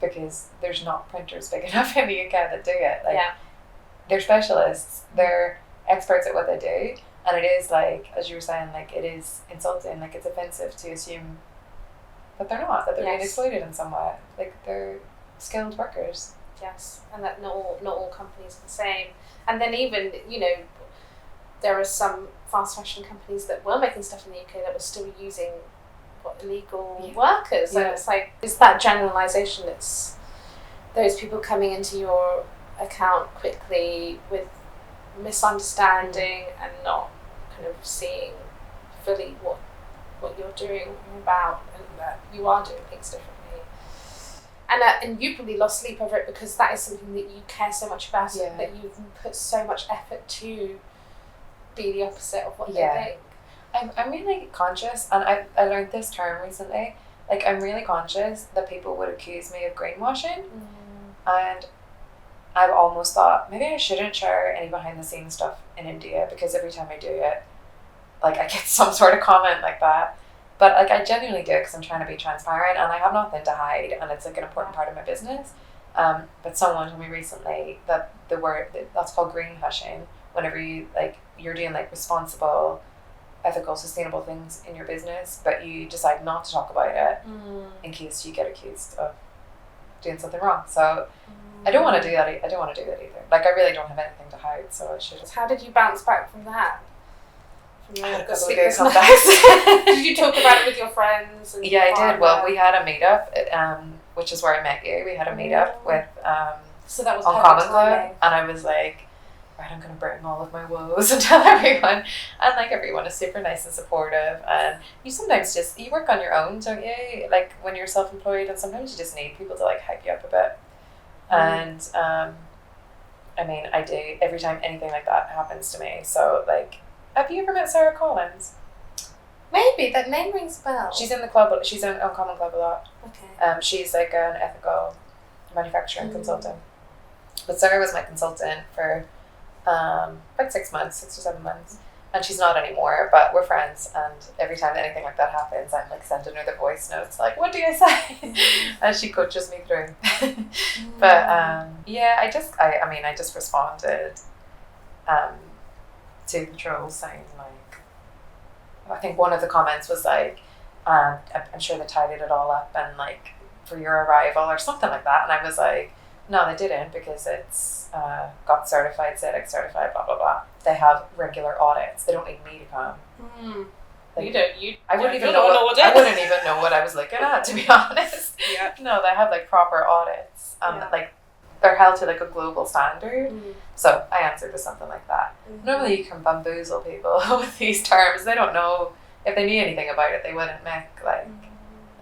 Speaker 1: because there's not printers big enough in the UK that do it. Like they're specialists. They're experts at what they do, and it is like, as you were saying, like it is insulting. Like it's offensive to assume that they're not, that they're being exploited in some way. Like they're skilled workers.
Speaker 2: Yes, and that not all companies are the same. And then even, there are some fast fashion companies that were making stuff in the UK that were still using illegal workers. And it's like, it's that generalisation. It's those people coming into your account quickly with misunderstanding and not kind of seeing fully what you're doing, what you're about, and that you are doing things differently. And you probably lost sleep over it because that is something that you care so much about, that you've put so much effort to be the opposite of what they think.
Speaker 1: I'm really conscious, and I learned this term recently. Like I'm really conscious that people would accuse me of greenwashing, and I've almost thought maybe I shouldn't share any behind the scenes stuff in India, because every time I do it, like I get some sort of comment like that. But like I genuinely do it because I'm trying to be transparent, and I have nothing to hide, and it's like an important part of my business. But someone told me recently that the word that's called greenwashing. Whenever you're doing like responsible, ethical, sustainable things in your business, but you decide not to talk about it in case you get accused of doing something wrong. So I don't want to do that. I don't want to do that either. Like I really don't have anything to hide, so I should.
Speaker 2: How did you bounce back from that?
Speaker 1: I had a couple of good comebacks.
Speaker 2: Did you talk about it with your friends? And
Speaker 1: I did. Well, we had a meetup, which is where I met you. We had a meetup with
Speaker 2: so that was
Speaker 1: on Common Club, and I was like, right, I'm gonna bring all of my woes and tell everyone, and like everyone is super nice and supportive, and you sometimes you work on your own, don't you? Like when you're self-employed, and sometimes you just need people to like hype you up a bit, and I mean, I do every time anything like that happens to me. So like, have you ever met Sarah Collins?
Speaker 2: Maybe, that name rings a bell.
Speaker 1: She's in the club. She's on Common Club a lot.
Speaker 2: Okay.
Speaker 1: She's like an ethical manufacturing consultant. But Sarah was my consultant for like 6 months, 6 or 7 months, and she's not anymore. But we're friends, and every time anything like that happens, I'm like sending her the voice notes, like, "What do I say?" And she coaches me through. But I just responded to the trolls saying like, I think one of the comments was like, I'm sure they tidied it all up and like for your arrival or something like that, and I was like, no, they didn't, because it's got certified, CEDEX certified, blah blah blah. They have regular audits. They don't need me to come. Like,
Speaker 2: I wouldn't even know
Speaker 1: what I was looking at, to be honest.
Speaker 2: Yeah.
Speaker 1: No, they have like proper audits, like they're held to like a global standard. So I answered with something like that. Normally you can bamboozle people with these terms. They don't know. If they knew anything about it, they wouldn't make like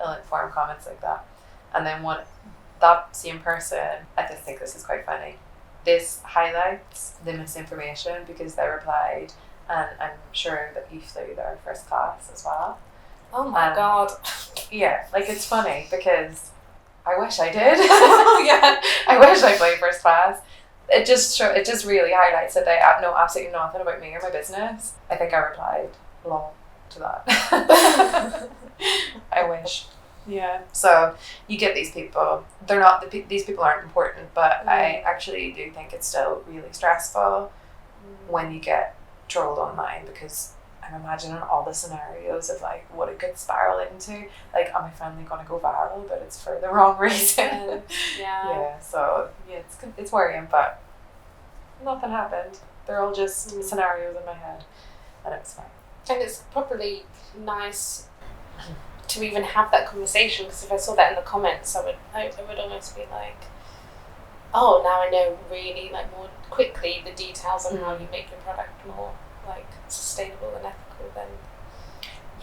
Speaker 1: ill-informed comments like that. And then that same person, I just think this is quite funny. This highlights the misinformation because they replied, and I'm sure that you flew there first class as well.
Speaker 2: Oh my god.
Speaker 1: Yeah, like it's funny because I wish I did. Yeah, I wish I flew first class. It just really highlights that they know absolutely nothing about me or my business. I think I replied lol to that. I wish. Yeah. So you get these people. They're not these people aren't important, but I actually do think it's still really stressful when you get trolled online, because I'm imagining all the scenarios of like what it could spiral into. Like, am I finally going to go viral? But it's for the wrong reason. Yeah. So yeah, it's worrying, but nothing happened. They're all just scenarios in my head, and it's fine.
Speaker 2: And it's probably nice to even have that conversation, because if I saw that in the comments, I would almost be like, oh, now I know really like more quickly the details on how you make your product more like sustainable and ethical. Then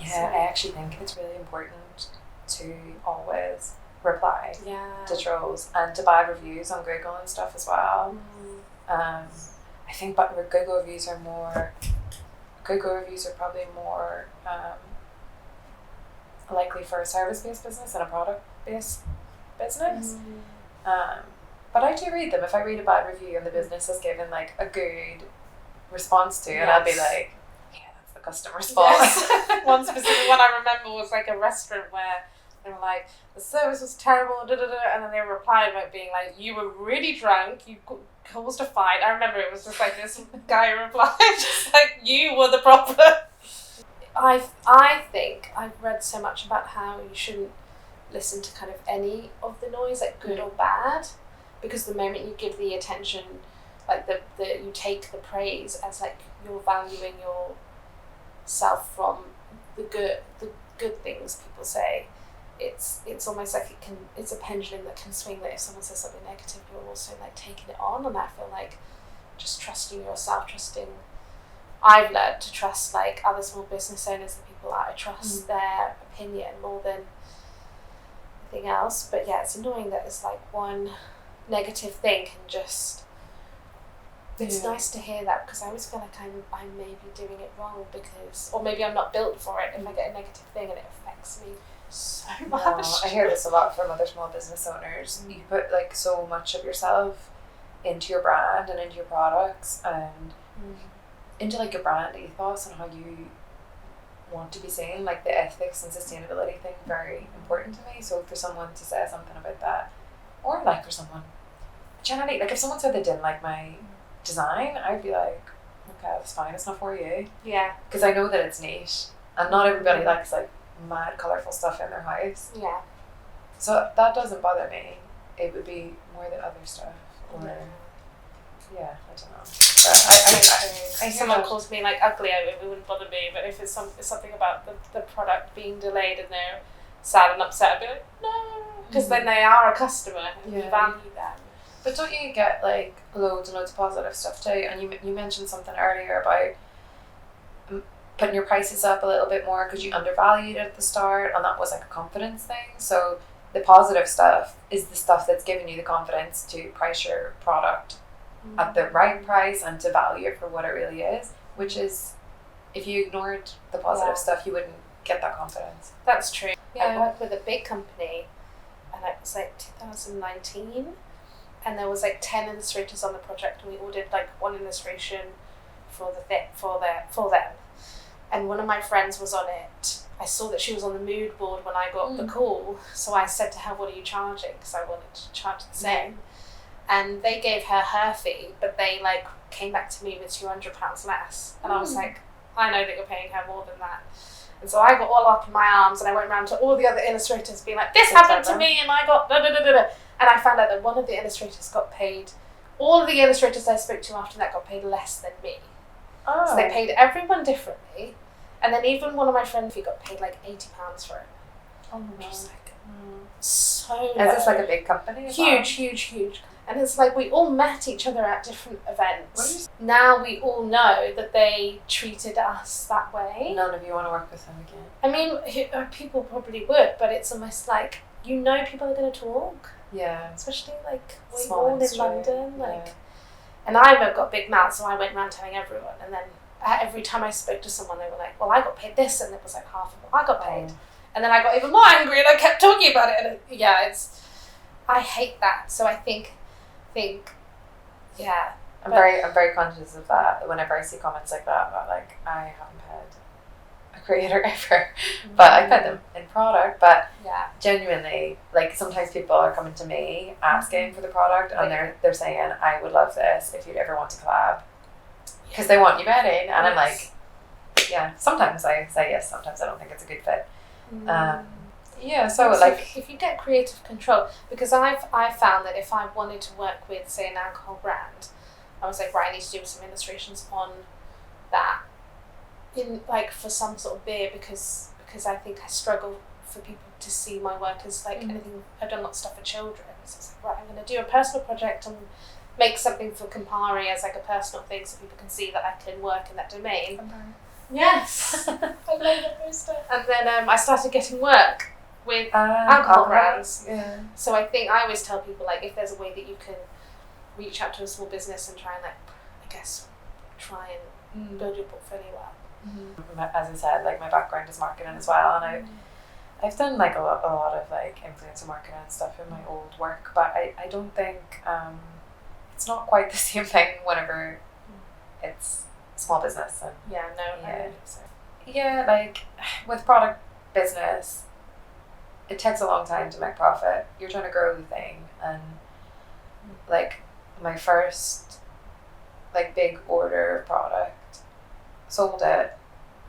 Speaker 1: I actually think it's really important to always reply to trolls and to bad reviews on Google and stuff as well. I think Google reviews are probably more likely for a service-based business than a product-based business. But I do read them. If I read a bad review and the business has given like a good response to it, I'll be like, yeah, that's the customer's fault.
Speaker 2: Yes. One specific one I remember was like a restaurant where they were like, the service was terrible, and then they replied by being like, you were really drunk, you caused a fight. I remember it was just like this guy replied, just like, you were the problem. I think I've read so much about how you shouldn't listen to kind of any of the noise, like good or bad, because the moment you give the attention, like you take the praise as like you're valuing yourself from the good things people say. It's almost like it's a pendulum that can swing, that if someone says something negative, you're also like taking it on. And I feel like just trusting yourself, I've learned to trust like other small business owners, the people that I trust their opinion more than anything else. But yeah, it's annoying that it's like one negative thing can just. It's nice to hear that, because I always feel like I may be doing it wrong, or maybe I'm not built for it if I get a negative thing and it affects me so much.
Speaker 1: No, I hear this a lot from other small business owners. You put like so much of yourself into your brand and into your products and into like your brand ethos and how you want to be seen. Like the ethics and sustainability thing, very important to me. So for someone to say something about that, or like for someone generally, like if someone said they didn't like my design, I'd be like, okay, that's fine, it's not for you.
Speaker 2: Yeah.
Speaker 1: Because I know that it's niche and not everybody likes like mad colourful stuff in their house.
Speaker 2: Yeah.
Speaker 1: So that doesn't bother me. It would be more the other stuff. Or I don't know.
Speaker 2: If someone calls me like ugly, it wouldn't bother me. But if it's something about the product being delayed and they're sad and upset, I'd be like, no, because then they are a customer and you value them.
Speaker 1: But don't you get like loads and loads of positive stuff too? And you mentioned something earlier about putting your prices up a little bit more because you undervalued it at the start, and that was like a confidence thing. So the positive stuff is the stuff that's giving you the confidence to price your product at the right price and to value it for what it really is, which is, if you ignored the positive stuff, you wouldn't get that confidence.
Speaker 2: That's true. I worked with a big company, and it was like 2019, and there was like 10 illustrators on the project, and we all did like one illustration for them. And one of my friends was on it. I saw that she was on the mood board when I got the call, so I said to her, what are you charging? Because I wanted to charge the same. And they gave her fee, but they like came back to me with £200 less. And I was like, I know that you're paying her more than that. And so I got all up in my arms, and I went around to all the other illustrators being like, this happened to me, and I got da-da-da-da-da. And I found out that one of the illustrators got paid, all of the illustrators I spoke to after that got paid less than me. So they paid everyone differently, And then even one of my friends, he got paid like £80 for it.
Speaker 1: Oh my
Speaker 2: Just
Speaker 1: god.
Speaker 2: like, so
Speaker 1: Is this like a big company? as well?
Speaker 2: huge. And it's like we all met each other at different events. Now we all know that they treated us that way.
Speaker 1: None of you want to work with them again.
Speaker 2: I mean, people probably would, but it's almost like, you know, people are going to talk.
Speaker 1: Yeah.
Speaker 2: Especially like we
Speaker 1: Small
Speaker 2: all in
Speaker 1: industry,
Speaker 2: London. Like,
Speaker 1: yeah.
Speaker 2: and I've got big mouth, so I went around telling everyone. And then every time I spoke to someone, they were like, well, I got paid this, and it was like half of what I got paid. And then I got even more angry, and I kept talking about it. And I hate that. So I think, yeah.
Speaker 1: I'm very conscious of that. Whenever I see comments like that, like, I haven't paid a creator ever, but I paid them in product. But
Speaker 2: yeah,
Speaker 1: genuinely, like, sometimes people are coming to me asking for the product, and they're saying, I would love this if you'd ever want to collab, because they want you betting, and I'm like, yeah. Sometimes I say yes, sometimes I don't think it's a good fit. Yeah, so like
Speaker 2: if you get creative control, because I found that if I wanted to work with, say, an alcohol brand, I was like, right, I need to do some illustrations on that, in like for some sort of beer, because I think I struggle for people to see my work as like anything. I've done lots of stuff for children, so it's like, right, I'm going to do a personal project and make something for Campari as like a personal thing, so people can see that I can work in that domain. Yes, I love that poster. And then I started getting work with alcohol brands.
Speaker 1: Yeah.
Speaker 2: So I think I always tell people, like, if there's a way that you can reach out to a small business and try and, like, I guess, try and build your portfolio up.
Speaker 1: As I said, like, my background is marketing as well, and I've done like a lot of like influencer marketing and stuff in my old work, but I don't think it's not quite the same thing whenever it's small business. And yeah, like with product business, it takes a long time to make profit. You're trying to grow the thing, and like my first like big order of product, sold it,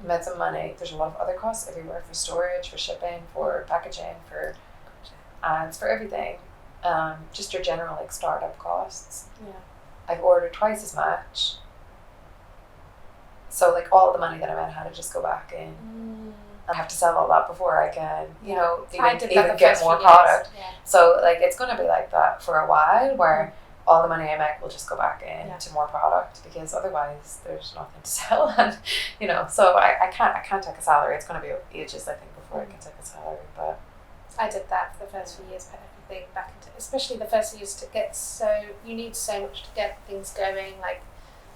Speaker 1: made some money. There's a lot of other costs everywhere, for storage, for shipping, for packaging, for ads, for everything. Just your general like startup costs.
Speaker 2: Yeah.
Speaker 1: I've ordered twice as much. So like all the money that I made had to just go back in. I have to sell all that before I can, you know, even get more product.
Speaker 2: Yeah.
Speaker 1: So like it's going to be like that for a while, where all the money I make will just go back into more product, because otherwise there's nothing to sell. And you know, so I can't take a salary. It's going to be ages, I think, before I can take a salary. But
Speaker 2: I did that for the first few years, put everything back into, especially the first years, to get you need so much to get things going. Like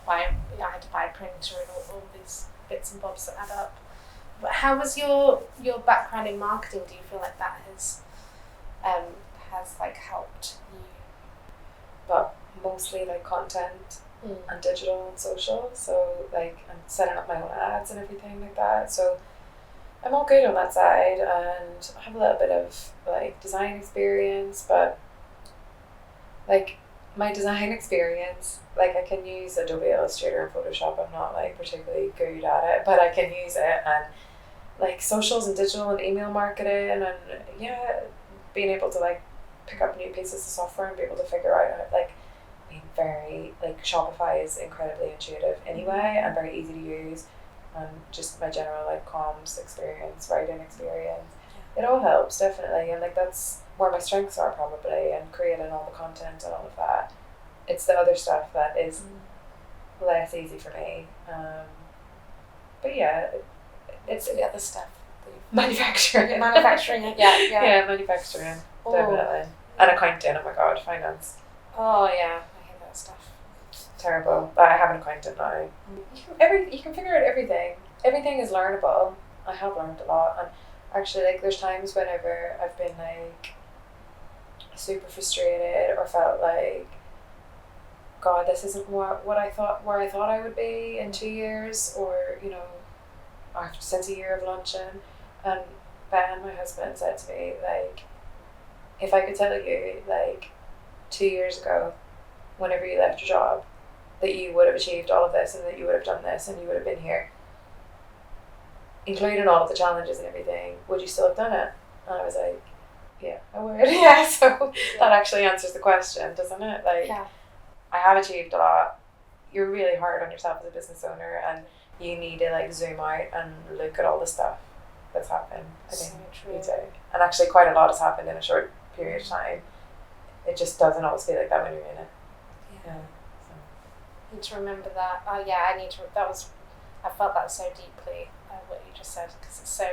Speaker 2: I had to buy a printer and all these bits and bobs that add up. But how was your background in marketing? Do you feel like that has like helped you?
Speaker 1: But mostly like content and digital and social. So like I'm setting up my own ads and everything like that. So I'm all good on that side, and I have a little bit of like design experience, but like my design experience, like I can use Adobe Illustrator and Photoshop. I'm not like particularly good at it, but I can use it. And like socials and digital and email marketing, and being able to like pick up new pieces of software and be able to figure out how, like, I mean, very like Shopify is incredibly intuitive anyway and very easy to use, and just my general like comms experience, writing experience, it all helps definitely. And like that's where my strengths are probably, and creating all the content and all of that. It's the other stuff that is less easy for me, but yeah, it's
Speaker 2: the other stuff.
Speaker 1: Manufacturing it,
Speaker 2: manufacturing,
Speaker 1: definitely. And accounting, oh my god, finance.
Speaker 2: Oh yeah, I hate that stuff.
Speaker 1: Terrible. But I have an accountant now. You can figure out everything. Everything is learnable. I have learned a lot, and actually like there's times whenever I've been like super frustrated or felt like, God, this isn't where I thought I would be in 2 years, or you know, since a year of launching. And Ben, my husband, said to me, like, if I could tell you, like, 2 years ago, whenever you left your job, that you would have achieved all of this and that you would have done this and you would have been here, including all of the challenges and everything, would you still have done it? And I was like, yeah, I would. Yeah, so that actually answers the question, doesn't it? Like, I have achieved a lot. You're really hard on yourself as a business owner, and you need to like zoom out and look at all the stuff that's happened. I think you do. And actually quite a lot has happened in a short period of time. It just doesn't always feel like that when you're in it. Yeah. So.
Speaker 2: I need to remember that. I felt that so deeply, what you just said, because it's so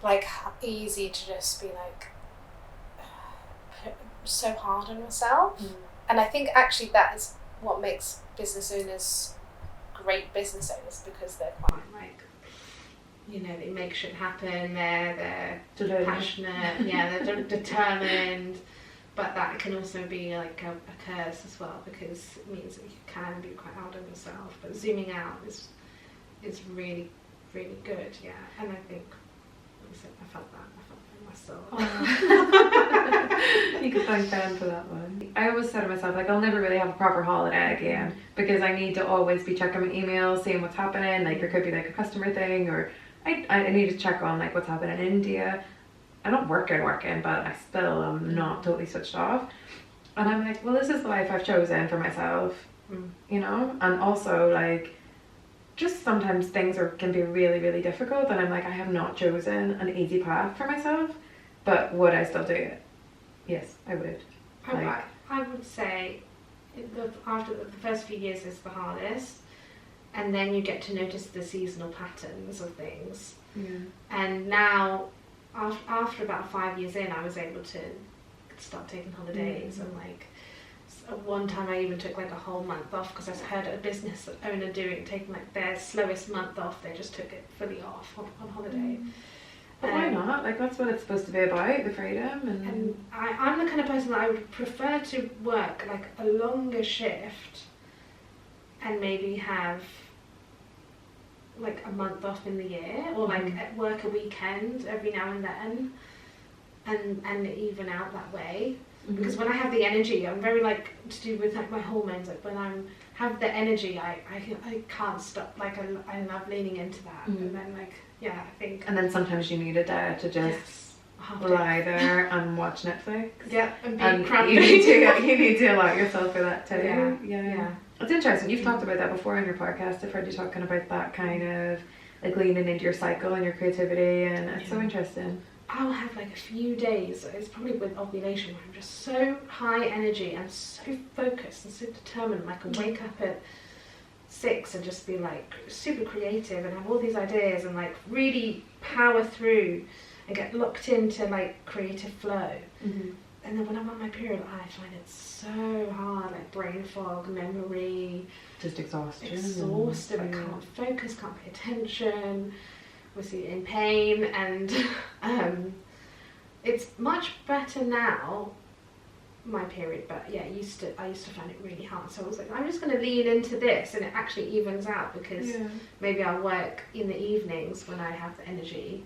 Speaker 2: like easy to just be like so hard on yourself. And I think actually that is what makes business owners great business owners, because they're quite like, you know, they make shit happen, they're passionate, they're determined, but that can also be like a curse as well, because it means that you can be quite hard on yourself, but zooming out is really, really good, and I think, like I said, I felt that myself.
Speaker 6: You could thank Ben for that one. I always said to myself, like, I'll never really have a proper holiday again, because I need to always be checking my emails, seeing what's happening. Like, there could be like a customer thing, or I need to check on like what's happening in India. I'm not working, but I still am not totally switched off. And I'm like, well, this is the life I've chosen for myself, you know? And also, like, just sometimes things can be really, really difficult, and I'm like, I have not chosen an easy path for myself, but would I still do it? Yes, I would.
Speaker 2: I would say after the first few years is the hardest, and then you get to notice the seasonal patterns of things. And now, after about 5 years in, I was able to start taking holidays, and like one time I even took like a whole month off, because I heard a business owner taking like their slowest month off. They just took it fully off on holiday.
Speaker 6: But why not? Like, that's what it's supposed to be about, the freedom.
Speaker 2: And I'm the kind of person that I would prefer to work like a longer shift and maybe have like a month off in the year, or like work a weekend every now and then, and even out that way. Because when I have the energy, I'm very like to do with like my hormones. Like when I have the energy, I can't stop. Like I love leaning into that, and then like I think. And
Speaker 6: then sometimes you need a day to just lie there and watch Netflix.
Speaker 2: And be crampy.
Speaker 6: You need to allow yourself for that too. Yeah. It's interesting. You've talked about that before on your podcast. I've heard you talking about that kind of like leaning into your cycle and your creativity, and it's so interesting.
Speaker 2: I'll have like a few days, it's probably with ovulation, where I'm just so high energy and so focused and so determined. I can wake up at 6 and just be like super creative and have all these ideas and like really power through and get locked into like creative flow. And then when I'm on my period, I find it so hard, like brain fog, memory,
Speaker 6: just exhausted.
Speaker 2: I can't focus, can't pay attention, obviously in pain, and it's much better now, my period, but I used to find it really hard. So I was like, I'm just going to lean into this, and it actually evens out, because maybe I'll work in the evenings when I have the energy,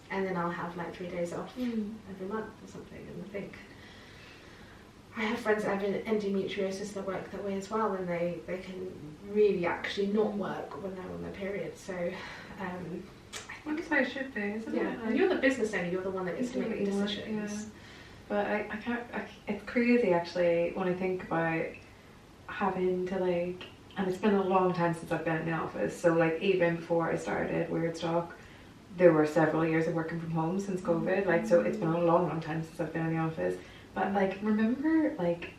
Speaker 2: and then I'll have like 3 days off every month or something. And I think I have friends that have endometriosis that work that way as well, and they can really actually not work when they're on their period. So
Speaker 6: I think so it should be, isn't it?
Speaker 2: And you're the business owner, you're the one that gets to make the decisions.
Speaker 6: But I can't, it's crazy actually when I think about having to like, and it's been a long time since I've been in the office, so like even before I started Weirdstock, there were several years of working from home since COVID, like, so it's been a long time since I've been in the office. But like, remember, like,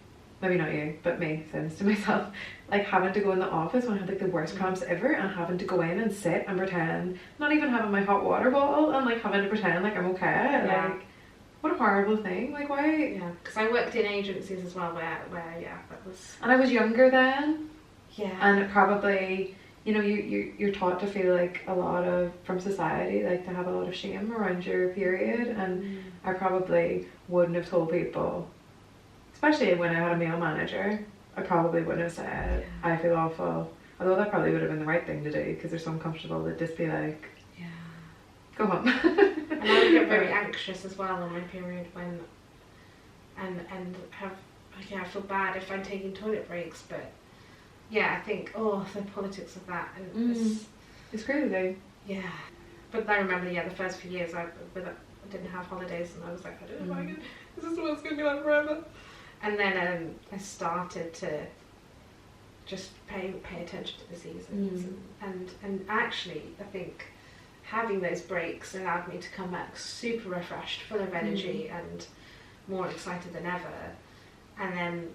Speaker 6: maybe not you, but me, saying this to myself, like having to go in the office when I had like the worst cramps ever, and having to go in and sit and pretend, not even having my hot water bottle, and like having to pretend like I'm okay. Like, what a horrible thing. Like, why?
Speaker 2: Yeah, because I worked in agencies as well where that was.
Speaker 6: And I was younger then.
Speaker 2: Yeah.
Speaker 6: And it probably, you know, you're taught to feel like a lot of, from society, like to have a lot of shame around your period, and I probably wouldn't have told people, especially when I had a male manager, I probably wouldn't have said, I feel awful. Although that probably would have been the right thing to do, because they're so uncomfortable to just be like, go home.
Speaker 2: And I would get very anxious as well on my period when, and have, I feel bad if I'm taking toilet breaks, but I think, the politics of that, and
Speaker 6: it's crazy.
Speaker 2: Yeah. But I remember, the first few years I didn't have holidays, and I was like, I don't know if I can, this is what it's going to be like forever. And then I started to just pay attention to the seasons. And actually, I think having those breaks allowed me to come back super refreshed, full of energy, and more excited than ever. And then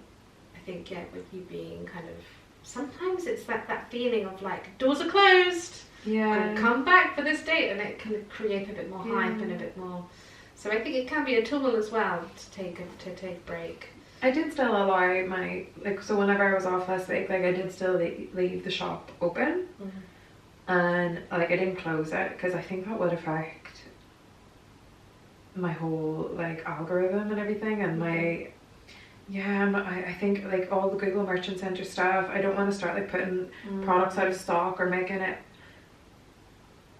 Speaker 2: I think, with you being kind of, sometimes it's that feeling of like, doors are closed, and come back for this date, and it can create a bit more hype and a bit more. So I think it can be a tool as well to take a break.
Speaker 6: I did still allow my, so whenever I was off last week, I did still leave the shop open, and I didn't close it, because I think that would affect my whole algorithm and everything, and I think all the Google Merchant Center stuff, I don't want to start putting products out of stock or making it.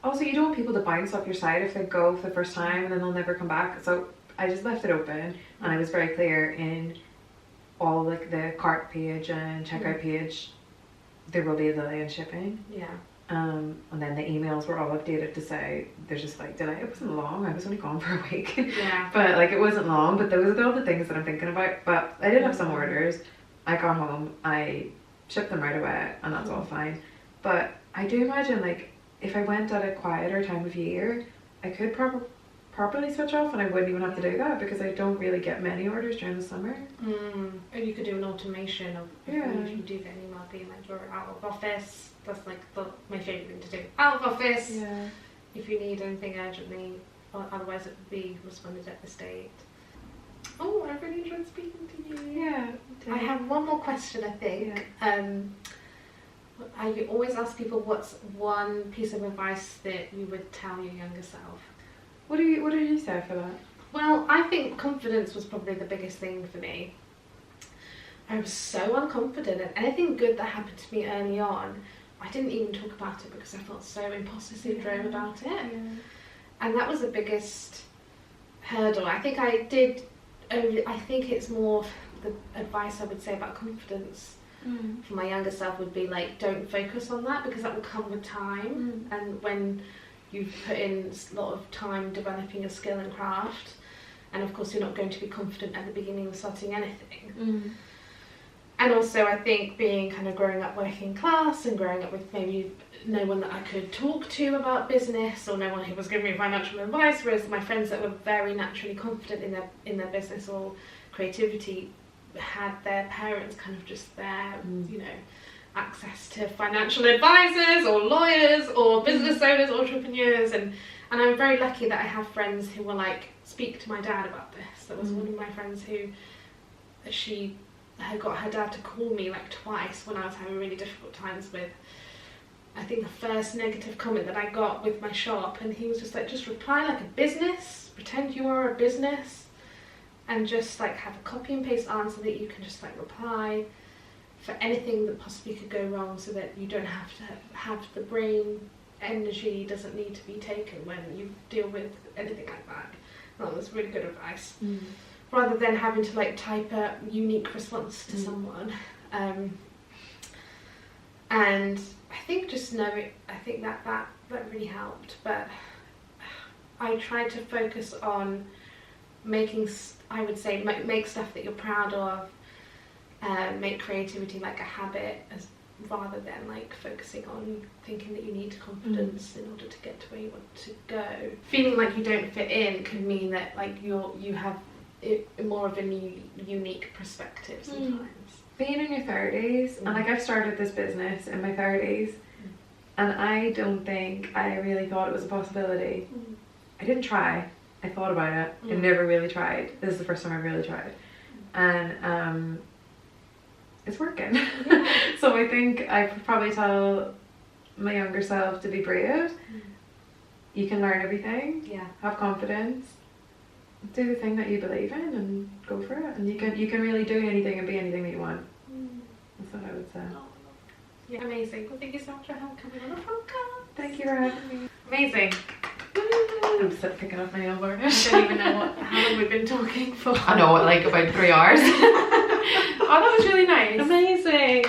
Speaker 6: Also, you don't want people to bounce off your site if they go for the first time and then they'll never come back. So I just left it open, and I was very clear in all the cart page and checkout page, there will be a delay in shipping. And then the emails were all updated to say there's just delay. It wasn't long. I was only gone for a week. But it wasn't long. But those are all the things that I'm thinking about. But I did have some orders. I got home. I shipped them right away, and that's all fine. But I do imagine if I went at a quieter time of year, I could properly switch off, and I wouldn't even have to do that, because I don't really get many orders during the summer.
Speaker 2: And you could do an automation of if you do get an email being you're out of office. That's my favourite thing to do. Out of office. If you need anything urgently, otherwise it would be responded at this date. Oh, I really enjoyed speaking to you. I have one more question, I think. I always ask people, what's one piece of advice that you would tell your younger self?
Speaker 6: What did you say for that?
Speaker 2: Well, I think confidence was probably the biggest thing for me. I was so unconfident, and anything good that happened to me early on, I didn't even talk about it because I felt so imposter syndrome about it. And that was the biggest hurdle. I think it's more the advice I would say about confidence for my younger self would be don't focus on that, because that will come with time. And when you've put in a lot of time developing a skill and craft, and of course you're not going to be confident at the beginning of starting anything. And also I think being growing up working class and growing up with maybe no one that I could talk to about business, or no one who was giving me financial advice, whereas my friends that were very naturally confident in their business or creativity had their parents just there, access to financial advisors or lawyers or business owners, entrepreneurs, and I'm very lucky that I have friends who will speak to my dad about this. There was one of my friends who she had got her dad to call me twice when I was having really difficult times with, I think, the first negative comment that I got with my shop, and he was just reply like a business, pretend you are a business, and just have a copy and paste answer that you can just reply for anything that possibly could go wrong, so that you don't have to have the brain energy doesn't need to be taken when you deal with anything like that. That was really good advice. Rather than having to type a unique response to someone. And I think just knowing, I think that really helped. But I tried to focus on making, I would say, make stuff that you're proud of, make creativity a habit, rather than focusing on thinking that you need confidence in order to get to where you want to go. Feeling like you don't fit in can mean that you have more of a unique perspective sometimes.
Speaker 6: Being in your 30s, and I've started this business in my 30s, and I don't think I really thought it was a possibility. I didn't try. I thought about it. I never really tried. This is the first time I really tried. And it's working. So I think I would probably tell my younger self to be brave. You can learn everything. Have confidence. Do the thing that you believe in and go for it. And you can really do anything and be anything that you want. That's what I would say.
Speaker 2: Amazing. Well, thank you so much for coming on the podcast.
Speaker 6: Thank you for having me.
Speaker 2: Amazing.
Speaker 6: I'm still picking up my nail varnish.
Speaker 2: I don't even know how long we've been talking for.
Speaker 1: I know, about 3 hours.
Speaker 2: Oh, that was really nice.
Speaker 1: Amazing.